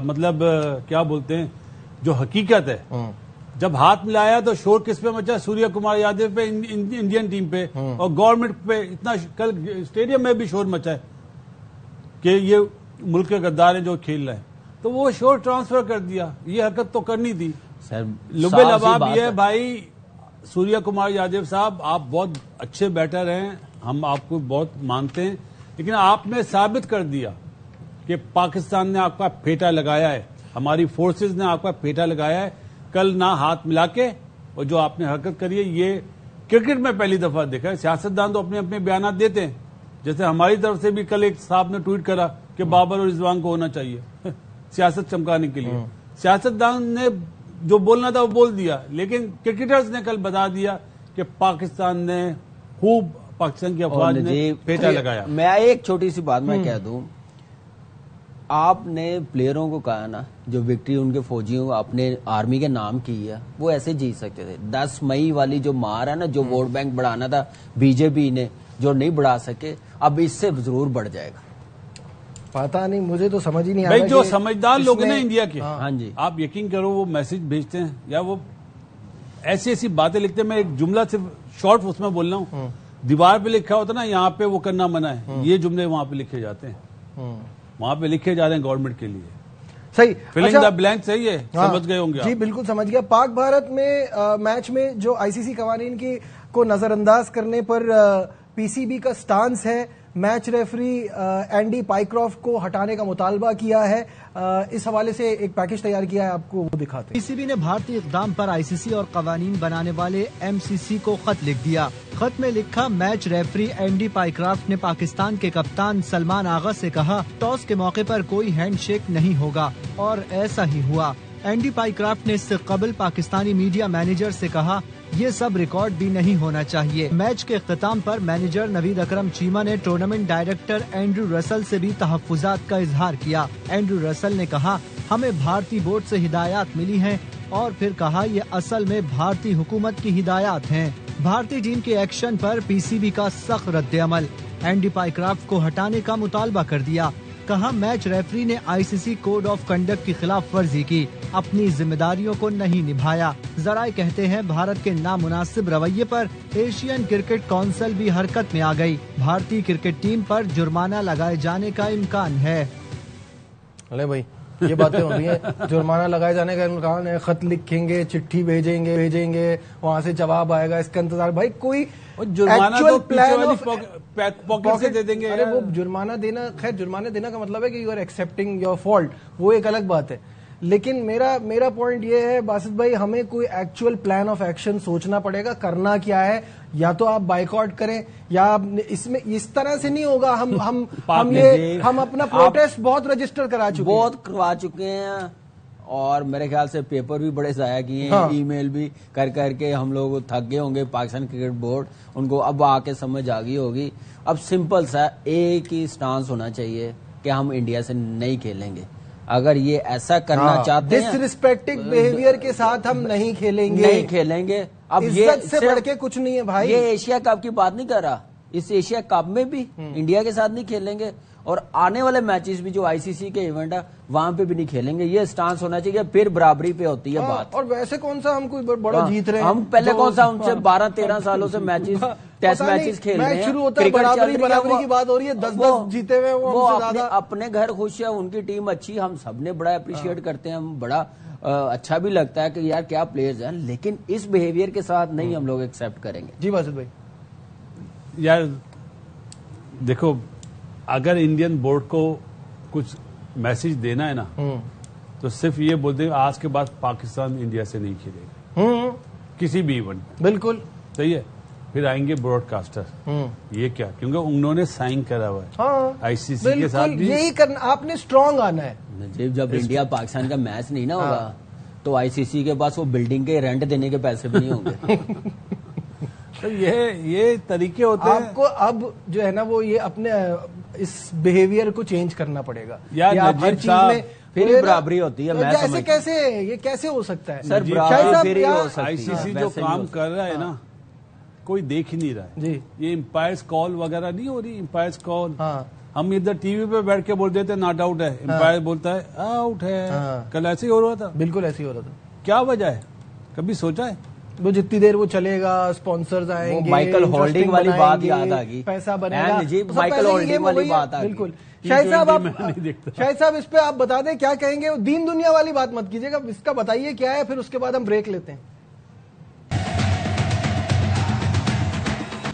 [SPEAKER 2] मतलब क्या बोलते हैं, जो हकीकत है, जब हाथ मिलाया तो शोर किस पे मचा? सूर्य कुमार यादव पे, इंडियन टीम पे और गवर्नमेंट पे। इतना कल स्टेडियम में भी शोर मचा है कि ये मुल्क के गद्दार हैं जो खेल रहे हैं, तो वो शोर ट्रांसफर कर दिया। ये हरकत तो करनी थी
[SPEAKER 3] सर।
[SPEAKER 2] लुबे लबाब ये है भाई, सूर्य कुमार यादव साहब आप बहुत अच्छे बैटर हैं, हम आपको बहुत मानते हैं, लेकिन आपने साबित कर दिया कि पाकिस्तान ने आपका फेटा लगाया है, हमारी फोर्सेस ने आपका फेटा लगाया है। कल ना हाथ मिला के और जो आपने हरकत करी है, ये क्रिकेट में पहली दफा देखा है। सियासतदान तो अपने अपने बयान देते हैं, जैसे हमारी तरफ से भी कल एक साहब ने ट्वीट करा कि बाबर और रिजवान को होना चाहिए सियासत चमकाने के लिए। सियासतदान ने जो बोलना था वो बोल दिया, लेकिन क्रिकेटर्स ने कल बता दिया कि पाकिस्तान ने खूब, पाकिस्तान की अफवाज ने फेटा लगाया।
[SPEAKER 3] मैं एक छोटी सी बात मैं कह दूं, आपने प्लेयरों को कहा ना, जो विक्ट्री उनके फौजियों को अपने आर्मी के नाम की है, वो ऐसे जीत सकते थे। 10 मई वाली जो मार है ना, जो वोट बैंक बढ़ाना था बीजेपी ने, जो नहीं बढ़ा सके, अब इससे जरूर बढ़ जाएगा।
[SPEAKER 1] पता नहीं, मुझे तो समझ ही नहीं आ
[SPEAKER 2] भाई
[SPEAKER 1] रहा।
[SPEAKER 2] जो समझदार लोग हैं ना इंडिया के,
[SPEAKER 3] हाँ जी,
[SPEAKER 2] आप यकीन करो वो मैसेज भेजते हैं या वो ऐसी ऐसी बातें लिखते हैं। मैं एक जुमला सिर्फ शॉर्ट उसमें बोल रहा हूँ, दीवार पे लिखा होता ना यहाँ पे वो करना मना है, ये जुमले वहां पे लिखे जाते हैं, वहां पे लिखे जा रहे हैं गवर्नमेंट के लिए।
[SPEAKER 1] सही,
[SPEAKER 2] फिलिंग द ब्लैंक सही है।
[SPEAKER 1] हाँ,
[SPEAKER 2] समझ गए होंगे
[SPEAKER 1] जी, बिल्कुल समझ गया। पाक भारत में मैच में जो ICC कवानीन की को नजरअंदाज करने पर PCB का स्टांस है, मैच रेफरी एंडी पाइक्रॉफ्ट को हटाने का मुतालबा किया है। इस हवाले से एक पैकेज तैयार किया है, आपको वो दिखाते हैं।
[SPEAKER 5] PCB ने भारतीय इक़दाम पर ICC और कवानीन बनाने वाले MCC को खत लिख दिया। खत में लिखा, मैच रेफरी एंडी पाइक्रॉफ्ट ने पाकिस्तान के कप्तान सलमान आगा से कहा, टॉस के मौके पर कोई हैंडशेक नहीं होगा, और ऐसा ही हुआ। एंडी पाइक्रॉफ्ट ने इससे कबल पाकिस्तानी मीडिया मैनेजर से कहा, ये सब रिकॉर्ड भी नहीं होना चाहिए। मैच के इख्तिताम पर मैनेजर नवीद अकरम चीमा ने टूर्नामेंट डायरेक्टर एंड्रू रसल से भी तहफ्फुज़ात का इजहार किया। एंड्रू रसल ने कहा, हमें भारतीय बोर्ड से हिदायत मिली हैं, और फिर कहा, ये असल में भारतीय हुकूमत की हिदायत हैं। भारतीय टीम के एक्शन पर PCB का सख्त रद्द-ए-अमल, एंडी पाइक्रॉफ्ट को हटाने का मुतालबा कर दिया। कहा, मैच रेफरी ने ICC कोड ऑफ कंडक्ट की खिलाफ वर्जी की, अपनी जिम्मेदारियों को नहीं निभाया। जराए कहते हैं, भारत के नामुनासिब रवैये पर एशियन क्रिकेट काउंसिल भी हरकत में आ गई। भारतीय क्रिकेट टीम पर जुर्माना लगाए जाने का इम्कान है।
[SPEAKER 1] अरे भाई, یہ باتیں ہو رہی ہیں. جرمانہ لگائے جانے کا امکان ہے, خط لکھیں گے, چٹھی بھیجیں گے, وہاں سے جواب آئے گا, اس کا انتظار. بھائی کوئی
[SPEAKER 2] جرمانہ تو پیچھے والی پاکٹ سے دے دیں گے.
[SPEAKER 1] ارے وہ جرمانہ دینا, خیر جرمانہ دینا کا مطلب ہے کہ you are accepting your fault, وہ ایک الگ بات ہے. لیکن میرا پوائنٹ یہ ہے باسط بھائی, ہمیں کوئی ایکچوئل پلان آف ایکشن سوچنا پڑے گا. کرنا کیا ہے, یا تو آپ بائیکاٹ کریں, یا اس میں اس طرح سے نہیں ہوگا. ہم اپنا پروٹیسٹ بہت رجسٹر کروا چکے ہیں,
[SPEAKER 3] اور میرے خیال سے پیپر بھی بڑے ضائع کیے ہیں, ای میل بھی کر کے ہم لوگ تھک گئے ہوں گے. پاکستان کرکٹ بورڈ ان کو اب آ کے سمجھ آ گئی ہوگی. اب سمپل سا ایک ہی سٹانس ہونا چاہیے کہ ہم انڈیا سے نہیں کھیلیں گے. اگر یہ ایسا کرنا چاہتے ہیں,
[SPEAKER 1] ڈس ریسپیکٹنگ بہیویئر کے ساتھ ہم نہیں کھیلیں گے.
[SPEAKER 3] اب
[SPEAKER 1] عزت سے بڑھ کے کچھ نہیں ہے بھائی.
[SPEAKER 3] یہ ایشیا کپ کی بات نہیں کر رہا, اس ایشیا کپ میں بھی انڈیا کے ساتھ نہیں کھیلیں گے, اور آنے والے میچز بھی جو آئی سی سی کے ایونٹ ہے وہاں پہ بھی نہیں کھیلیں گے. یہ سٹانس ہونا چاہیے, پھر برابری پہ ہوتی ہے بات.
[SPEAKER 1] اور ویسے کون سا ہم کوئی بڑا جیت رہے ہیں,
[SPEAKER 3] ہم پہلے کون سا ان سے 12-13 سالوں سے میچز ٹیسٹ میچز کھیل رہے ہیں.
[SPEAKER 1] شروع ہوتا ہے برابری کی بات ہو رہی ہے, 10 جیتے ہوئے
[SPEAKER 3] وہ اپنے گھر خوش ہے, ان کی ٹیم اچھی, ہم سب نے بڑا اپریشیٹ کرتے ہیں, ہم بڑا اچھا بھی لگتا ہے کہ یار کیا پلیئرز ہیں, لیکن اس بہیویئر کے ساتھ نہیں ہم لوگ ایکسپٹ کریں گے.
[SPEAKER 1] جی باسط بھائی,
[SPEAKER 2] یار دیکھو, اگر انڈین بورڈ کو کچھ میسج دینا ہے نا, تو صرف یہ بول دیں آج کے بعد پاکستان انڈیا سے نہیں کھیلے گا کسی بھی ایونٹ.
[SPEAKER 1] بالکل
[SPEAKER 2] صحیح ہے. پھر آئیں گے براڈ کاسٹر, یہ کیا, کیونکہ انہوں نے سائن کرا ہوا ہے آئی سی سی کے ساتھ.
[SPEAKER 1] یہی کرنا, آپ نے اسٹرانگ آنا ہے.
[SPEAKER 3] جب انڈیا پاکستان کا میچ نہیں نا ہوگا تو آئی سی سی کے پاس وہ بلڈنگ کے رینٹ دینے کے پیسے بھی نہیں ہوں گے.
[SPEAKER 2] یہ طریقے ہوتے ہیں.
[SPEAKER 1] آپ کو اب جو ہے نا وہ یہ اپنے اس بہیویئر کو چینج کرنا پڑے گا.
[SPEAKER 2] یار
[SPEAKER 1] ہر چیز میں
[SPEAKER 3] پھر برابری ہوتی ہے.
[SPEAKER 1] یہ کیسے ہو سکتا ہے
[SPEAKER 3] سر؟ برابری ہو سکتی ہے.
[SPEAKER 2] آئی سی سی جو کام کر رہا ہے نا, کوئی دیکھ ہی نہیں رہا ہے.
[SPEAKER 1] جی,
[SPEAKER 2] یہ امپائرز کال وغیرہ نہیں ہو رہی. امپائرز کال ہم ادھر ٹی وی پہ بیٹھ کے بول دیتے ناٹ آؤٹ ہے, امپائر بولتا ہے آؤٹ ہے. کل ایسے ہی ہو رہا تھا.
[SPEAKER 1] بالکل ایسے ہی ہو رہا تھا.
[SPEAKER 2] کیا وجہ ہے, کبھی سوچا ہے؟
[SPEAKER 1] وہ جتنی دیر وہ چلے گا, اسپانسرز آئیں گے,
[SPEAKER 3] مائیکل ہولڈنگ والی بات یاد آ گئی,
[SPEAKER 1] پیسہ بنے گا.
[SPEAKER 3] مائیکل ہولڈنگ والی بات آ گئی.
[SPEAKER 1] بالکل. شاہد صاحب اس پہ آپ بتا دیں کیا کہیں گے. دین دنیا والی بات مت کیجیے گا, اس کا بتائیے کیا ہے, پھر اس کے بعد ہم بریک لیتے ہیں.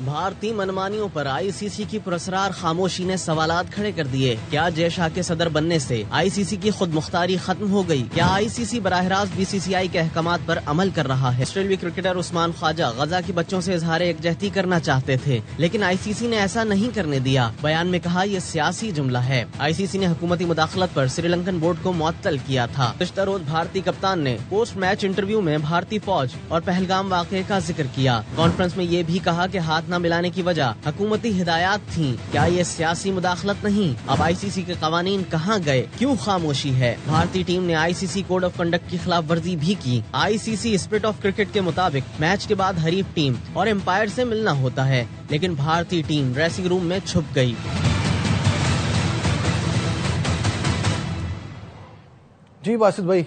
[SPEAKER 6] بھارتی منمانیوں پر آئی سی سی کی پراسرار خاموشی نے سوالات کھڑے کر دیے. کیا جے شاہ کے صدر بننے سے آئی سی سی کی خود مختاری ختم ہو گئی؟ کیا آئی سی سی براہ راست بی سی سی آئی کے احکامات پر عمل کر رہا ہے؟ آسٹریلوی کرکٹر عثمان خواجہ غزہ کے بچوں سے اظہار یکجہتی کرنا چاہتے تھے, لیکن آئی سی سی نے ایسا نہیں کرنے دیا. بیان میں کہا یہ سیاسی جملہ ہے. آئی سی سی نے حکومتی مداخلت پر سری لنکن بورڈ کو معطل کیا تھا. گزشتہ روز بھارتی کپتان نے پوسٹ میچ انٹرویو میں بھارتی فوج اور پہلگام واقعے کا ذکر کیا. کانفرنس میں یہ بھی کہا کہ ہاتھ نہ ملانے کی وجہ حکومتی ہدایات تھیں. کیا یہ سیاسی مداخلت نہیں؟ اب آئی سی سی کے قوانین کہاں گئے؟ کیوں خاموشی ہے؟ بھارتی ٹیم نے آئی سی سی کوڈ آف کنڈکٹ کی خلاف ورزی بھی کی. آئی سی سی اسپرٹ آف کرکٹ کے مطابق میچ کے بعد حریف ٹیم اور امپائر سے ملنا ہوتا ہے, لیکن بھارتی ٹیم ڈریسنگ روم میں چھپ گئی.
[SPEAKER 1] جی باسط بھائی,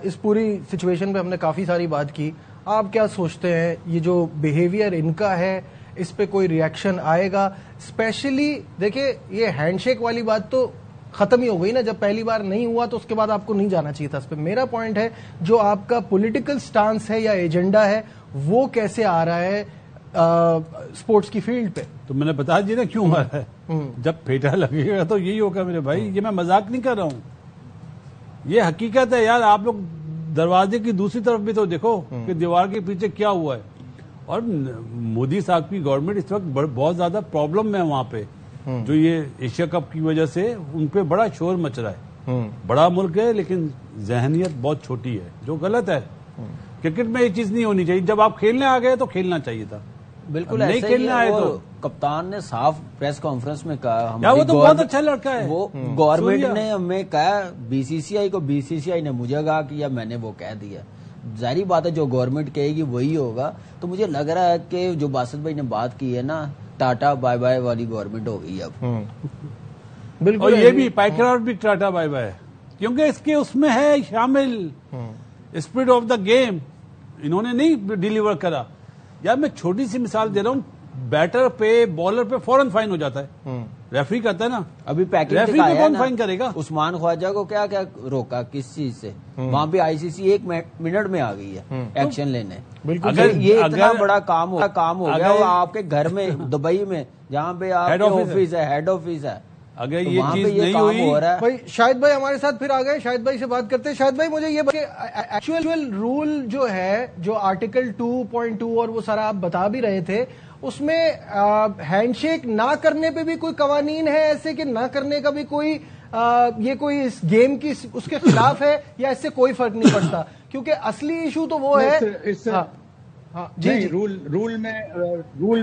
[SPEAKER 1] اس پوری سچویشن پہ ہم نے کافی ساری بات کی. آپ کیا سوچتے ہیں, یہ جو بیہیویئر ان کا ہے اس پہ کوئی ری ایکشن آئے گا؟ اسپیشلی دیکھیں, یہ ہینڈ شیک والی بات تو ختم ہی ہو گئی نا. جب پہلی بار نہیں ہوا تو اس کے بعد آپ کو نہیں جانا چاہیے تھا اس پہ. میرا پوائنٹ ہے جو آپ کا پولیٹیکل سٹانس ہے یا ایجنڈا ہے وہ کیسے آ رہا ہے اسپورٹس کی فیلڈ پہ.
[SPEAKER 2] تو میں نے بتا دیا نا کیوں آ رہا ہے. جب پھیٹا لگے گا تو یہی ہوگا میرے بھائی. یہ میں مذاق نہیں کر رہا ہوں, یہ حقیقت ہے یار. آپ لوگ دروازے کی دوسری طرف بھی تو دیکھو کہ دیوار کے پیچھے کیا ہوا ہے. اور مودی صاحب کی گورنمنٹ اس وقت بہت زیادہ پرابلم ہے وہاں پہ, جو یہ ایشیا کپ کی وجہ سے ان پہ بڑا شور مچ رہا ہے. بڑا ملک ہے لیکن ذہنیت بہت چھوٹی ہے, جو غلط ہے. کرکٹ میں یہ چیز نہیں ہونی چاہیے. جب آپ کھیلنے آ گئے تو کھیلنا چاہیے تھا.
[SPEAKER 3] بالکل
[SPEAKER 2] نہیں کھیلنے آئے تو
[SPEAKER 3] کپتان نے صاف پریس کانفرنس میں کہا,
[SPEAKER 2] وہ تو بہت اچھا لڑکا ہے.
[SPEAKER 3] وہ گورنمنٹ نے ہمیں کہا, بی سی سی آئی کو بی سی سی آئی نے مجھے کہا کہ میں نے وہ کہہ دیا. ظاہری بات ہے جو گورنمنٹ کہے گی وہی ہوگا. تو مجھے لگ رہا ہے کہ جو باسط بھائی نے بات کی ہے نا, ٹاٹا بائی بائی والی گورنمنٹ ہو گئی اب.
[SPEAKER 2] بالکل. اور یہ بھی پائکراٹ بھی ٹاٹا بائی بائی, کیونکہ اس کے اس میں ہے شامل اسپرٹ آف دا گیم. انہوں نے نہیں ڈیلیور کرا. یار میں چھوٹی سی مثال دے رہا ہوں, بیٹر پہ بالر پہ فوراً فائن ہو جاتا ہے. रेफरी करता है ना,
[SPEAKER 3] अभी पैकेज
[SPEAKER 2] रेफरी को कौन फाइन करेगा?
[SPEAKER 3] उस्मान ख्वाजा को क्या क्या रोका, किस चीज से? वहाँ पे आईसीसी 1 मिनट में आ गई है एक्शन लेने।
[SPEAKER 2] अगर
[SPEAKER 3] ये इतना बड़ा काम हो गया वो आपके घर में दुबई में, जहाँ पे आपके ऑफिस है, हेड ऑफिस है,
[SPEAKER 2] अगर ये चीज नहीं हुई
[SPEAKER 3] हो रहा है।
[SPEAKER 1] भाई शाहिद भाई हमारे साथ फिर आ गए, शाहिद भाई से बात करते हैं। शाहिद भाई मुझे ये एक्चुअल रूल जो है, जो आर्टिकल 2.2 और वो सारा आप बता भी रहे थे, उसमें हैंडशेक ना करने पे भी कोई कवानीन है ऐसे कि ना करने का भी कोई ये कोई इस गेम की उसके खिलाफ है, या इससे कोई फर्क नहीं पड़ता? क्योंकि असली इशू तो वो है।
[SPEAKER 4] जी रूल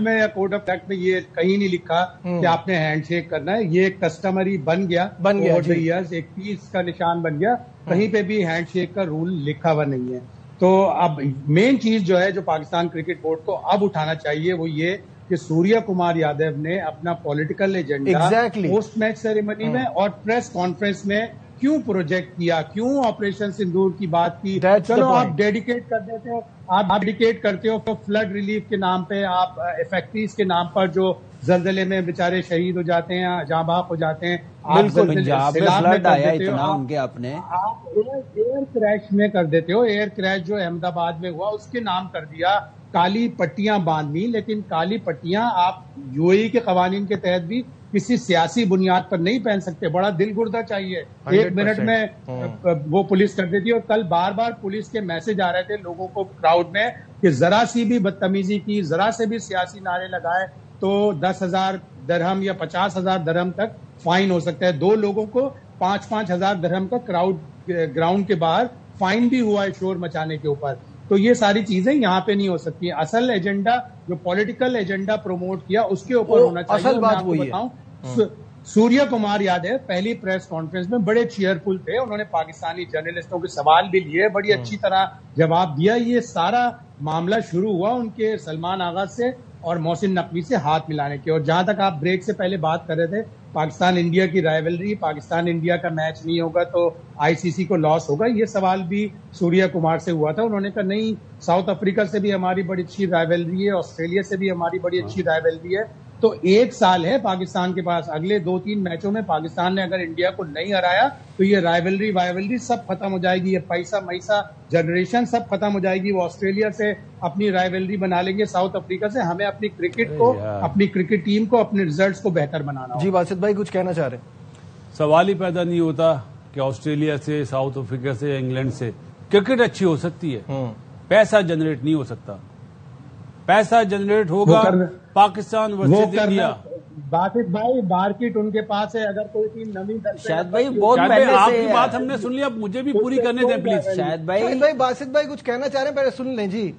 [SPEAKER 4] में या कोड ऑफ एक्ट में ये कहीं नहीं लिखा कि आपने हैंडशेक करना है। ये कस्टमरी बन गया ओवर द इयर्स, एक पीस का निशान बन गया। कहीं पे भी हैंडशेक का रूल लिखा हुआ नहीं है। तो अब मेन चीज जो है, जो पाकिस्तान क्रिकेट बोर्ड को अब उठाना चाहिए, वो ये कि सूर्य कुमार यादव ने अपना political agenda post match ceremony में और प्रेस कॉन्फ्रेंस में क्यों प्रोजेक्ट किया, क्यों ऑपरेशन सिंदूर की बात की? चलो आप डेडिकेट कर देते हो, आप डेडिकेट करते हो तो फ्लड रिलीफ के नाम पे, आप फैक्ट्रीज के नाम पर जो जलजले में बेचारे शहीद हो जाते हैं, जाँ बाप हो जाते हैं,
[SPEAKER 3] बिल्कुल पंजाब में फ्लड आया इतना उनके अपने,
[SPEAKER 4] आप एयर क्रैश में कर देते हो। एयर क्रैश जो अहमदाबाद में हुआ उसके नाम कर दिया, काली पट्टियां बांधनी। लेकिन काली पट्टियां आप यूएई के कवानीन के तहत भी किसी सियासी बुनियाद पर नहीं पहन सकते। बड़ा दिल गुर्दा चाहिए। 1 मिनट में वो पुलिस कर देती है। और कल बार बार पुलिस के मैसेज आ रहे थे लोगों को क्राउड में कि जरा सी भी बदतमीजी की, जरा से भी सियासी नारे लगाए तो 10,000 दरहम या 50,000 दरहम तक फाइन हो सकता है। 2 लोगों को 5,000 दरहम का ग्राउंड के बाहर फाइन भी हुआ है शोर मचाने के ऊपर। तो ये सारी चीजें यहाँ पे नहीं हो सकती। असल एजेंडा जो पॉलिटिकल एजेंडा प्रमोट किया उसके ऊपर होना चाहिए।
[SPEAKER 1] असल बात वही है।
[SPEAKER 4] सूर्य कुमार यादव पहली प्रेस कॉन्फ्रेंस में बड़े चीयरफुल थे। उन्होंने पाकिस्तानी जर्नलिस्टों के सवाल भी लिए, बड़ी अच्छी तरह जवाब दिया। ये सारा मामला शुरू हुआ उनके सलमान आगा से और मोहसिन नकवी से हाथ मिलाने के। और जहां तक आप ब्रेक से पहले बात कर रहे थे, पाकिस्तान इंडिया की राइवलरी, पाकिस्तान इंडिया का मैच नहीं होगा तो आईसीसी को लॉस होगा, ये सवाल भी सूर्य कुमार से हुआ था। उन्होंने कहा नहीं, साउथ अफ्रीका से भी हमारी बड़ी अच्छी राइवलरी है, ऑस्ट्रेलिया से भी हमारी बड़ी अच्छी राइवलरी है। तो 1 साल है पाकिस्तान के पास। अगले 2-3 मैचों में पाकिस्तान ने अगर इंडिया को नहीं हराया तो ये राइवलरी सब खत्म हो जाएगी। ये पैसा मैसा जनरेशन सब खत्म हो जाएगी। वो ऑस्ट्रेलिया से अपनी राइवलरी बना लेंगे, साउथ अफ्रीका से। हमें अपनी क्रिकेट को, अपनी क्रिकेट टीम को, अपने रिजल्ट्स को बेहतर बनाना।
[SPEAKER 1] जी बासित भाई कुछ कहना चाह रहे हैं?
[SPEAKER 2] सवाल ही पैदा नहीं होता कि ऑस्ट्रेलिया से, साउथ अफ्रीका से, इंग्लैंड से क्रिकेट अच्छी हो सकती है, पैसा जनरेट नहीं हो सकता। पैसा जनरेट होगा पाकिस्तान वर्सेस इंडिया।
[SPEAKER 4] बासित भाई मार्केट उनके पास है। अगर कोई टीम नवी
[SPEAKER 3] शायद भाई बहुत पहले से
[SPEAKER 2] आपकी बात हमने सुन लिया, मुझे भी पूरी करने दें प्लीज।
[SPEAKER 3] शायद भाई
[SPEAKER 1] बासित भाई कुछ कहना चाह रहे हैं, पहले सुन लें जी।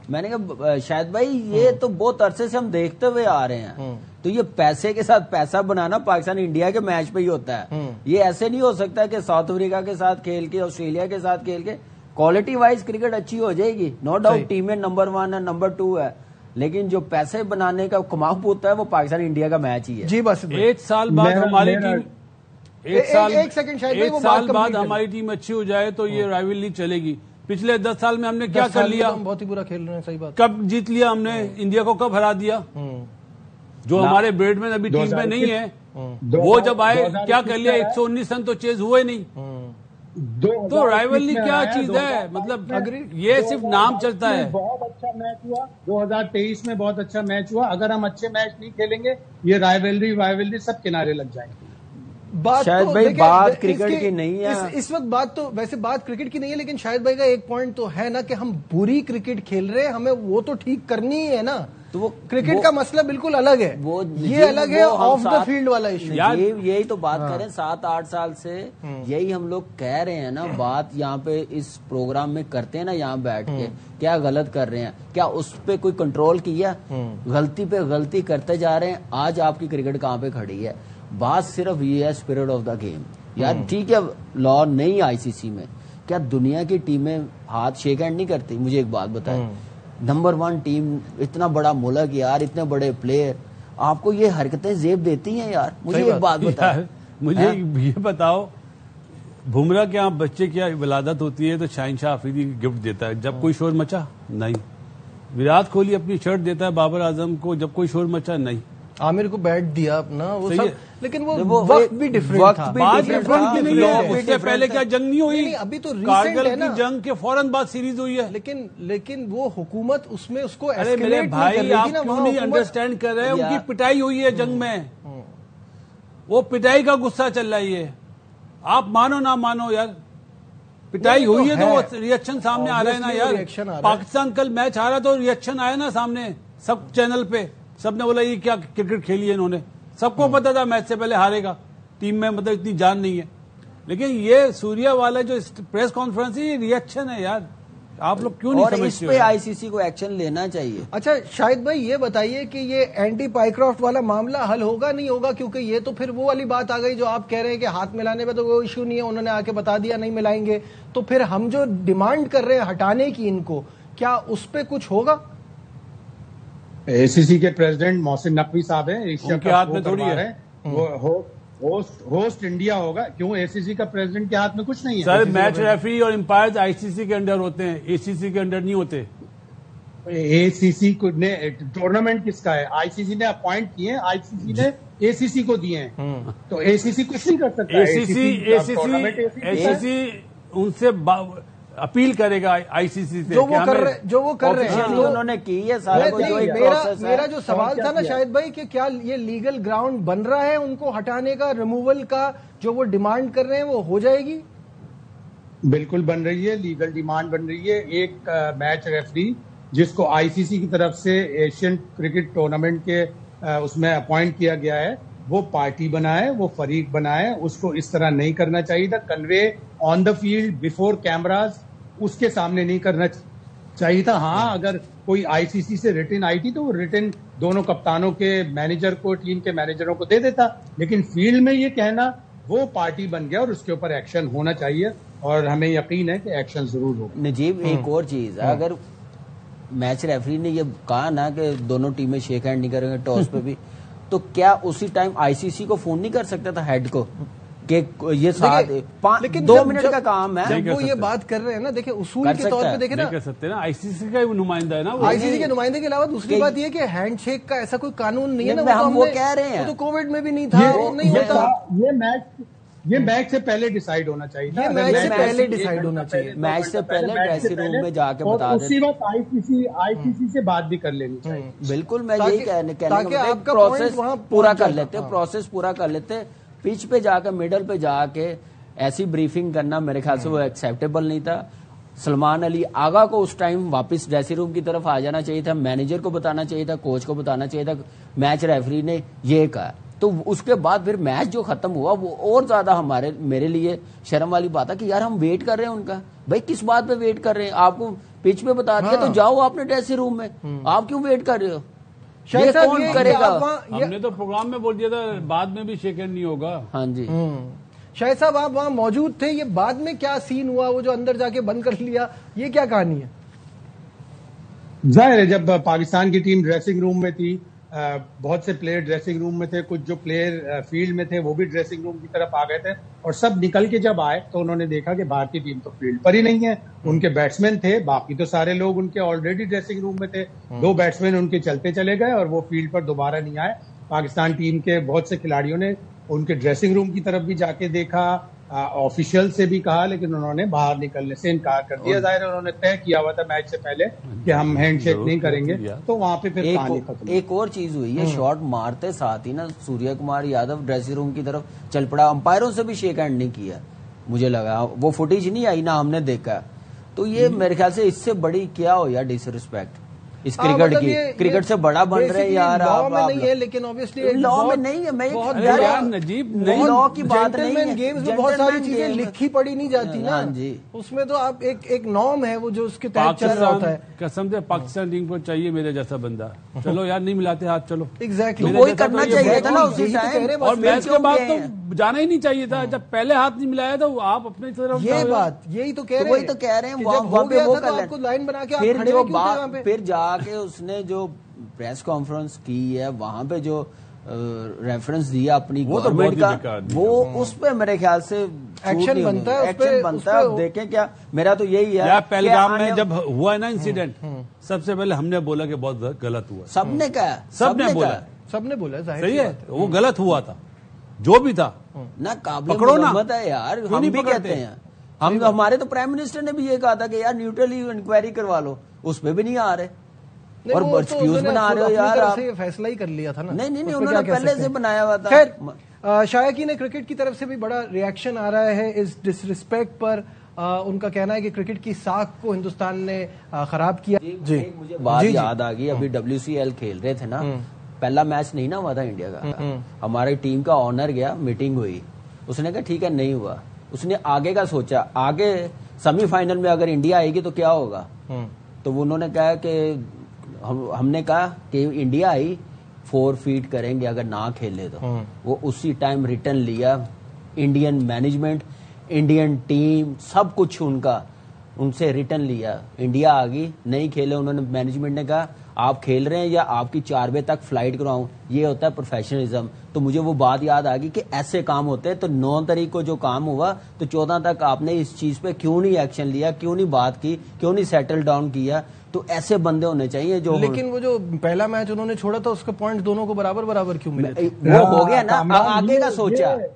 [SPEAKER 3] मैंने कहा शायद भाई ये तो बहुत अरसे से हम देखते हुए आ रहे हैं। तो ये पैसे के साथ पैसा बनाना पाकिस्तान इंडिया के मैच पे ही होता है। ये ऐसे नहीं हो सकता कि साउथ अफ्रीका के साथ खेल के, ऑस्ट्रेलिया के साथ खेल के क्वालिटी वाइज क्रिकेट अच्छी हो जाएगी। नो डाउट टीमें नंबर 1 है, नंबर 2 है, लेकिन जो पैसे बनाने का कमाल होता है वो पाकिस्तान इंडिया का मैच ही है।
[SPEAKER 1] जी बस
[SPEAKER 2] 1 साल बाद हमारी टीम,
[SPEAKER 1] एक सेकंड शायद
[SPEAKER 2] एक साल बाद हमारी टीम अच्छी हो जाए तो ये राइवलरी चलेगी। पिछले 10 साल में हमने क्या कर लिया?
[SPEAKER 1] हम बहुत ही बुरा खेल रहे हैं। सही बात।
[SPEAKER 2] कब जीत लिया हमने? इंडिया को कब हरा दिया? जो हमारे ब्रेडमैन अभी टीम में नहीं है, वो जब आए क्या कर लिया? 119 रन तो चेज हुए नहीं। तो राइवलरी क्या चीज है? मतलब ये सिर्फ नाम चलता है।
[SPEAKER 4] बहुत अच्छा मैच हुआ 2023 में, बहुत अच्छा मैच हुआ। अगर हम अच्छे मैच नहीं खेलेंगे ये राइवलरी सब किनारे लग जाएंगे।
[SPEAKER 1] बात
[SPEAKER 3] शायद
[SPEAKER 1] तो
[SPEAKER 3] भाई बात क्रिकेट की नहीं है
[SPEAKER 1] इस वक्त। बात तो वैसे बात क्रिकेट की नहीं है, लेकिन शायद भाई का एक पॉइंट तो है ना कि हम बुरी क्रिकेट खेल रहे हैं, हमें वो तो ठीक करनी ही है ना। तो वो क्रिकेट का मसला बिल्कुल अलग है, वो ये अलग है ऑफ द फील्ड वाला इशू।
[SPEAKER 3] यही तो बात करें 7-8 साल से यही हम लोग कह रहे हैं ना। बात यहाँ पे इस प्रोग्राम में करते हैं ना, यहाँ बैठ के क्या गलत कर रहे हैं, क्या उस पे कोई कंट्रोल किया? गलती पे गलती करते जा रहे हैं। आज आपकी क्रिकेट कहाँ पे खड़ी है? बात सिर्फ ये है स्पिरिट ऑफ द गेम। यार ठीक है, लॉ नहीं आईसीसी में, क्या दुनिया की टीमें हाथ शेक हैंड नहीं करती? मुझे एक बात बताएं, नंबर 1 टीम, इतना बड़ा मुल्क यार, इतने बड़े प्लेयर, आपको ये हरकतें जेब देती हैं यार? मुझे एक बात बताओ,
[SPEAKER 2] मुझे ये बताओ, बुमराह के यहाँ बच्चे की विलादत होती है तो शाहिनशाह अफरीदी गिफ्ट देता है जब कोई शोर मचा? नहीं। विराट कोहली अपनी शर्ट देता है बाबर आजम को जब कोई शोर मचा? नहीं।
[SPEAKER 1] आमिर को बैट दिया अपना वो
[SPEAKER 2] सही
[SPEAKER 1] सब,
[SPEAKER 2] है।
[SPEAKER 1] लेकिन वो वक्त भी डिफरेंट था।
[SPEAKER 2] बात डिफरेंट नहीं है, इससे पहले क्या जंग नहीं हुई?
[SPEAKER 1] नहीं, अभी तो recent
[SPEAKER 2] कारगिल
[SPEAKER 1] है ना।
[SPEAKER 2] की जंग के फौरन बाद सीरीज हुई है।
[SPEAKER 1] लेकिन वो हुकूमत उसमें उसको
[SPEAKER 2] अरे मेरे भाई, आप क्यों नहीं अंडरस्टैंड कर रहे हैं? उनकी पिटाई हुई है जंग में, वो पिटाई का गुस्सा चल रहा है। ये आप मानो ना मानो यार, पिटाई हुई है तो वो रिएक्शन सामने आ रहा है ना यार। पाकिस्तान कल मैच हारा तो रिएक्शन आया ना सामने, सब चैनल पे सबने बोला ये क्या क्रिकेट खेली है इन्होंने। सबको पता था मैच से पहले हारेगा, टीम में मतलब इतनी जान नहीं है। लेकिन ये सूर्या वाला जो प्रेस कॉन्फ्रेंस है, ये रिएक्शन है यार। आप लोग क्यों नहीं समझते?
[SPEAKER 3] इस पे आईसीसी को एक्शन लेना चाहिए।
[SPEAKER 1] अच्छा शाहिद भाई, ये बताइए कि ये एंटी पाइक्रॉफ्ट वाला मामला हल होगा नहीं होगा? क्योंकि ये तो फिर वो वाली बात आ गई जो आप कह रहे हैं कि हाथ मिलाने में तो कोई इश्यू नहीं है, उन्होंने आके बता दिया नहीं मिलाएंगे, तो फिर हम जो डिमांड कर रहे हैं हटाने की इनको, क्या उस पर कुछ होगा?
[SPEAKER 4] एसीसी के प्रेसिडेंट मोहसिन नकवी साहब हैं, एशिया
[SPEAKER 2] उनके हाथ में थोड़ी है।
[SPEAKER 4] वो होस्ट इंडिया होगा। क्यों एसीसी का प्रेसिडेंट के हाथ में कुछ नहीं है?
[SPEAKER 2] सर मैच रेफरी और एम्पायर्स आईसीसी के अंडर होते हैं, एसीसी के अंडर नहीं होते।
[SPEAKER 4] एसीसी को ने टूर्नामेंट किसका है? आईसीसी ने अपॉइंट किए हैं, आईसीसी ने एसीसी को दिए हैं, तो एसीसी कुछ नहीं कर सकता।
[SPEAKER 2] एसीसी उनसे अपील करेगा आईसीसी से,
[SPEAKER 1] जो वो कर रहे हैं
[SPEAKER 3] उन्होंने की है सारा कुछ।
[SPEAKER 1] मेरा जो सवाल था ना शाहिद भाई, कि क्या ये लीगल ग्राउंड बन रहा है उनको हटाने का, रिमूवल का, जो वो डिमांड कर रहे हैं वो हो जाएगी?
[SPEAKER 4] बिल्कुल बन रही है, लीगल डिमांड बन रही है। एक मैच रेफरी जिसको आईसीसी की तरफ से एशियन क्रिकेट टूर्नामेंट के उसमें अपॉइंट किया गया है, वो पार्टी बना है, वो फरीक बना है, उसको इस तरह नहीं करना चाहिए था। Convey on the field before cameras उसके सामने नहीं करना चाहिए था। हाँ, अगर कोई आईसीसी से रिटन आई थी तो वो रिटन दोनों कप्तानों के मैनेजर को, टीम के मैनेजरों को दे देता, लेकिन फील्ड में ये कहना वो पार्टी बन गया और उसके ऊपर एक्शन होना चाहिए, और हमें यकीन है कि एक्शन जरूर होगा।
[SPEAKER 3] नजीब, एक और चीज है, अगर मैच रेफरी ने ये कहा ना कि दोनों टीमें शेक हैंड नहीं करेंगे टॉस पे भी, तो क्या उसी टाइम आईसीसी को फोन नहीं कर सकता था हेड को कि ये लेकिन 2 मिनट का काम है?
[SPEAKER 1] जब वो ये बात कर रहे हैं ना, देखिए उसूल के तौर पे देखे ना,
[SPEAKER 2] कर सकते ना, आईसीसी का नुमाइंदा है ना वो।
[SPEAKER 1] आईसीसी के नुमाइंदे के अलावा दूसरी बात ये कि हैंडशेक का ऐसा कोई कानून नहीं है ना,
[SPEAKER 3] हम वो कह रहे हैं,
[SPEAKER 1] वो तो कोविड में भी नहीं था, नहीं होता।
[SPEAKER 4] ये मैच से पहले डिसाइड होना चाहिए था।
[SPEAKER 1] मैच से पहले डिसाइड होना चाहिए,
[SPEAKER 3] मैच से पहले ड्रेसिंग रूम में जाके बता दें,
[SPEAKER 4] उसी वक्त आईसीसी से बात भी कर लेनी चाहिए।
[SPEAKER 3] बिल्कुल, मैं यही कहने प्रोसेस पूरा कर लेते, प्रोसेस पूरा कर लेते। पिच पे जाकर मिडल पे जाके ऐसी ब्रीफिंग करना मेरे ख्याल से वो एक्सेप्टेबल नहीं था। सलमान अली आगा को उस टाइम वापस ड्रेसिंग रूम की तरफ आ जाना चाहिए था, मैनेजर को बताना चाहिए था, कोच को बताना चाहिए था, मैच रेफरी ने ये कहा। तो उसके बाद फिर मैच जो खत्म हुआ वो और ज्यादा मेरे लिए शर्म वाली बात है कि यार हम वेट कर रहे हैं उनका। भाई किस बात पे वेट कर रहे हैं? आपको पिच पे बता दिया तो जाओ आपने ड्रेसिंग रूम में, आप क्यों वेट कर रहे हो? ये कौन करेगा?
[SPEAKER 2] हमने तो प्रोग्राम में बोल दिया था बाद में भी शेक हैंड नहीं होगा।
[SPEAKER 3] हाँ जी,
[SPEAKER 1] शाहिद साहब आप वहां मौजूद थे, ये बाद में क्या सीन हुआ, वो जो अंदर जाके बंद कर लिया, ये क्या कहानी है?
[SPEAKER 4] जाहिर है जब पाकिस्तान की टीम ड्रेसिंग रूम में थी, बहुत से प्लेयर ड्रेसिंग रूम में थे, कुछ जो प्लेयर फील्ड में थे वो भी ड्रेसिंग रूम की तरफ आ गए थे, और सब निकल के जब आए तो उन्होंने देखा कि भारतीय टीम तो फील्ड पर ही नहीं है। उनके बैट्समैन थे, बाकी तो सारे लोग उनके ऑलरेडी ड्रेसिंग रूम में थे। 2 बैट्समैन उनके चलते चले गए और वो फील्ड पर दोबारा नहीं आए। पाकिस्तान टीम के बहुत से खिलाड़ियों ने उनके ड्रेसिंग रूम की तरफ भी जाके देखा, ऑफिशियल से भी कहा, लेकिन उन्होंने बाहर निकलने से इनकार कर दिया। जाहिर है उन्होंने तय किया हुआ था मैच से पहले कि हम हैंडशेक नहीं करेंगे, तो वहां पे फिर कहानी खत्म।
[SPEAKER 3] एक और चीज हुई है, शॉट मारते साथ ही ना सूर्य कुमार यादव ड्रेसिंग रूम की तरफ चल पड़ा, अंपायरों से भी शेक हैंड नहीं किया। मुझे लगा वो फुटेज नहीं आई ना, हमने देखा। तो ये मेरे ख्याल से इससे बड़ी क्या हो यार डिसरिस्पेक्ट इस क्रिकेट की, क्रिकेट से बड़ा बन रहे हैं यार आप।
[SPEAKER 1] लॉ में नहीं है, लेकिन ऑब्वियसली
[SPEAKER 3] लॉ में नहीं है। मैं
[SPEAKER 2] यार नजीब नहीं,
[SPEAKER 3] लॉ की बात नहीं है,
[SPEAKER 1] गेम्स में बहुत सारी चीजें लिखी पड़ी नहीं जाती ना
[SPEAKER 3] जी,
[SPEAKER 1] उसमें तो आप एक नॉर्म है वो जो उसके तहत चल रहा होता है।
[SPEAKER 2] कसम से पाकिस्तान टीम को चाहिए मेरे जैसा बंदा, चलो यार नहीं मिलाते हाथ, चलो
[SPEAKER 1] एग्जैक्टली
[SPEAKER 3] वही करना चाहिए था ना उसी टाइम,
[SPEAKER 2] और मैच के बाद तो जाना ही नहीं चाहिए था। जब पहले हाथ नहीं मिलाया तो आप अपनी तरफ,
[SPEAKER 1] ये बात यही तो कह रहे हैं,
[SPEAKER 3] वही तो कह रहे हैं,
[SPEAKER 1] आपको लाइन बना के
[SPEAKER 3] फिर जो फिर जाके उसने जो प्रेस कॉन्फ्रेंस की है वहां पे जो रेफरेंस दिया अपनी गवर्नमेंट का, वो उस पे मेरे ख्याल से
[SPEAKER 1] एक्शन बनता है,
[SPEAKER 3] एक्शन बनता है। अब देखें क्या, मेरा तो यही है।
[SPEAKER 2] पहलगाम में जब हुआ है ना इंसिडेंट, सबसे पहले हमने बोला कि बहुत गलत हुआ,
[SPEAKER 3] सबने कहा,
[SPEAKER 2] सबने बोला,
[SPEAKER 1] سب نے بولا ظاہر
[SPEAKER 2] صحیح ہے, وہ غلط ہوا تھا جو بھی تھا.
[SPEAKER 3] نہ قابل مذمت ہے یار, ہم بھی کہتے ہیں. ہمارے تو پرائم منسٹر نے بھی یہ کہا تھا کہ یار نیوٹرلی انکوائری کروا لو, اس پہ بھی نہیں آ رہے اور ایکسکیوز بنا رہے ہو یار آپ.
[SPEAKER 1] فیصلہ ہی کر لیا تھا نا.
[SPEAKER 3] نہیں, انہوں نے پہلے سے بنایا ہوا تھا.
[SPEAKER 1] خیر, شائقین کرکٹ کی طرف سے بھی بڑا ریئیکشن آ رہا ہے اس ڈس ریسپیکٹ پر. ان کا کہنا ہے کہ کرکٹ کی ساکھ کو ہندوستان نے خراب کیا.
[SPEAKER 3] جی مجھے بات یاد آ گئی, ابھی WCL کھیل رہے تھے نا, پہلا میچ نہیں نا ہوا تھا انڈیا کا, ہماری ٹیم کا آنر گیا, میٹنگ ہوئی, اس نے کہا ٹھیک ہے نہیں ہوا, اس نے آگے کا سوچا, آگے سیمی فائنل میں اگر انڈیا آئے گی تو کیا ہوگا. تو انہوں نے کہا کہ ہم نے کہا کہ انڈیا آئی 4 فیٹ کریں گے اگر نہ کھیلے تو. وہ اسی ٹائم ریٹرن لیا, انڈین مینجمنٹ, انڈین ٹیم, سب کچھ ان سے ریٹرن لیا. انڈیا آ گئی, نہیں کھیلے, انہوں نے مینجمنٹ نے کہا آپ کھیل رہے ہیں یا آپ کی 4 بجے تک فلائٹ کراؤں. یہ ہوتا ہے پروفیشنلزم. تو مجھے وہ بات یاد آ گئی کہ ایسے کام ہوتے ہیں. تو 9 تاریخ کو جو کام ہوا تو 14 تک آپ نے اس چیز پہ کیوں نہیں ایکشن لیا, کیوں نہیں بات کی, کیوں نہیں سیٹل ڈاؤن کیا. تو ایسے بندے ہونے چاہیے جو.
[SPEAKER 1] لیکن وہ جو پہلا میچ انہوں نے چھوڑا تھا اس کا پوائنٹ دونوں کو برابر کیوں ملے؟
[SPEAKER 3] وہ ہو گیا نا,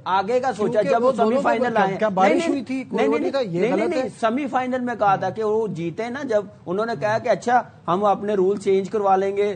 [SPEAKER 3] آگے کا سوچا جب وہ سیمی فائنل آئے.
[SPEAKER 1] کیا بارش ہوئی تھی؟
[SPEAKER 3] نہیں, سیمی فائنل میں کہا تھا کہ وہ جیتے نا, جب انہوں نے کہا کہ اچھا ہم اپنے رول چینج کروا لیں گے,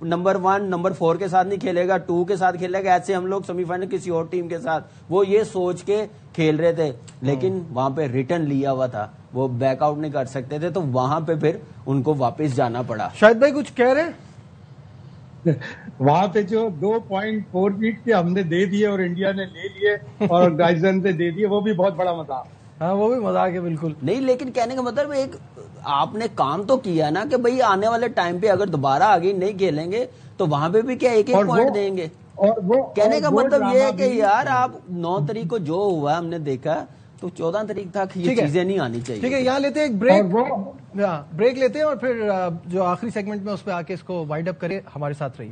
[SPEAKER 3] نمبر 1 نمبر 4 کے ساتھ نہیں کھیلے گا, 2 کے ساتھ کھیلے گا, ایسے ہم لوگ سیمی فائنل کسی اور ٹیم کے ساتھ, وہ یہ سوچ کے کھیل رہے تھے. لیکن وہاں پہ ریٹرن لیا ہوا تھا, وہ بیک آؤٹ نہیں کر سکتے تھے, تو وہاں پہ پھر ان کو واپس جانا پڑا.
[SPEAKER 1] شاہد بھائی کچھ کہہ رہے ہیں؟
[SPEAKER 4] وہاں پہ جو 2.4 فیٹ کے ہم نے دے دیے اور انڈیا نے لے لیے اور 2.5 رن سے دے دیے, وہ بھی بہت بڑا مذاق.
[SPEAKER 1] ہاں وہ بھی مذاق ہے بالکل. نہیں
[SPEAKER 3] لیکن کہنے کا مطلب ایک آپ نے کام تو کیا نا کہ بھئی آنے والے ٹائم پہ اگر دوبارہ آگے نہیں کھیلیں گے تو وہاں پہ بھی کیا ایک پوائنٹ دیں گے. کہنے کا مطلب یہ ہے کہ یار آپ 9 تاریخ کو جو ہوا ہم نے دیکھا, تو 14 تاریخ تک یہ چیزیں نہیں آنی چاہیے.
[SPEAKER 1] ٹھیک ہے, یہاں لیتے ہیں ایک بریک لیتے ہیں اور پھر جو آخری سیگمنٹ میں اس پہ آ کے اس کو وائنڈ اپ کرے. ہمارے ساتھ رہیے.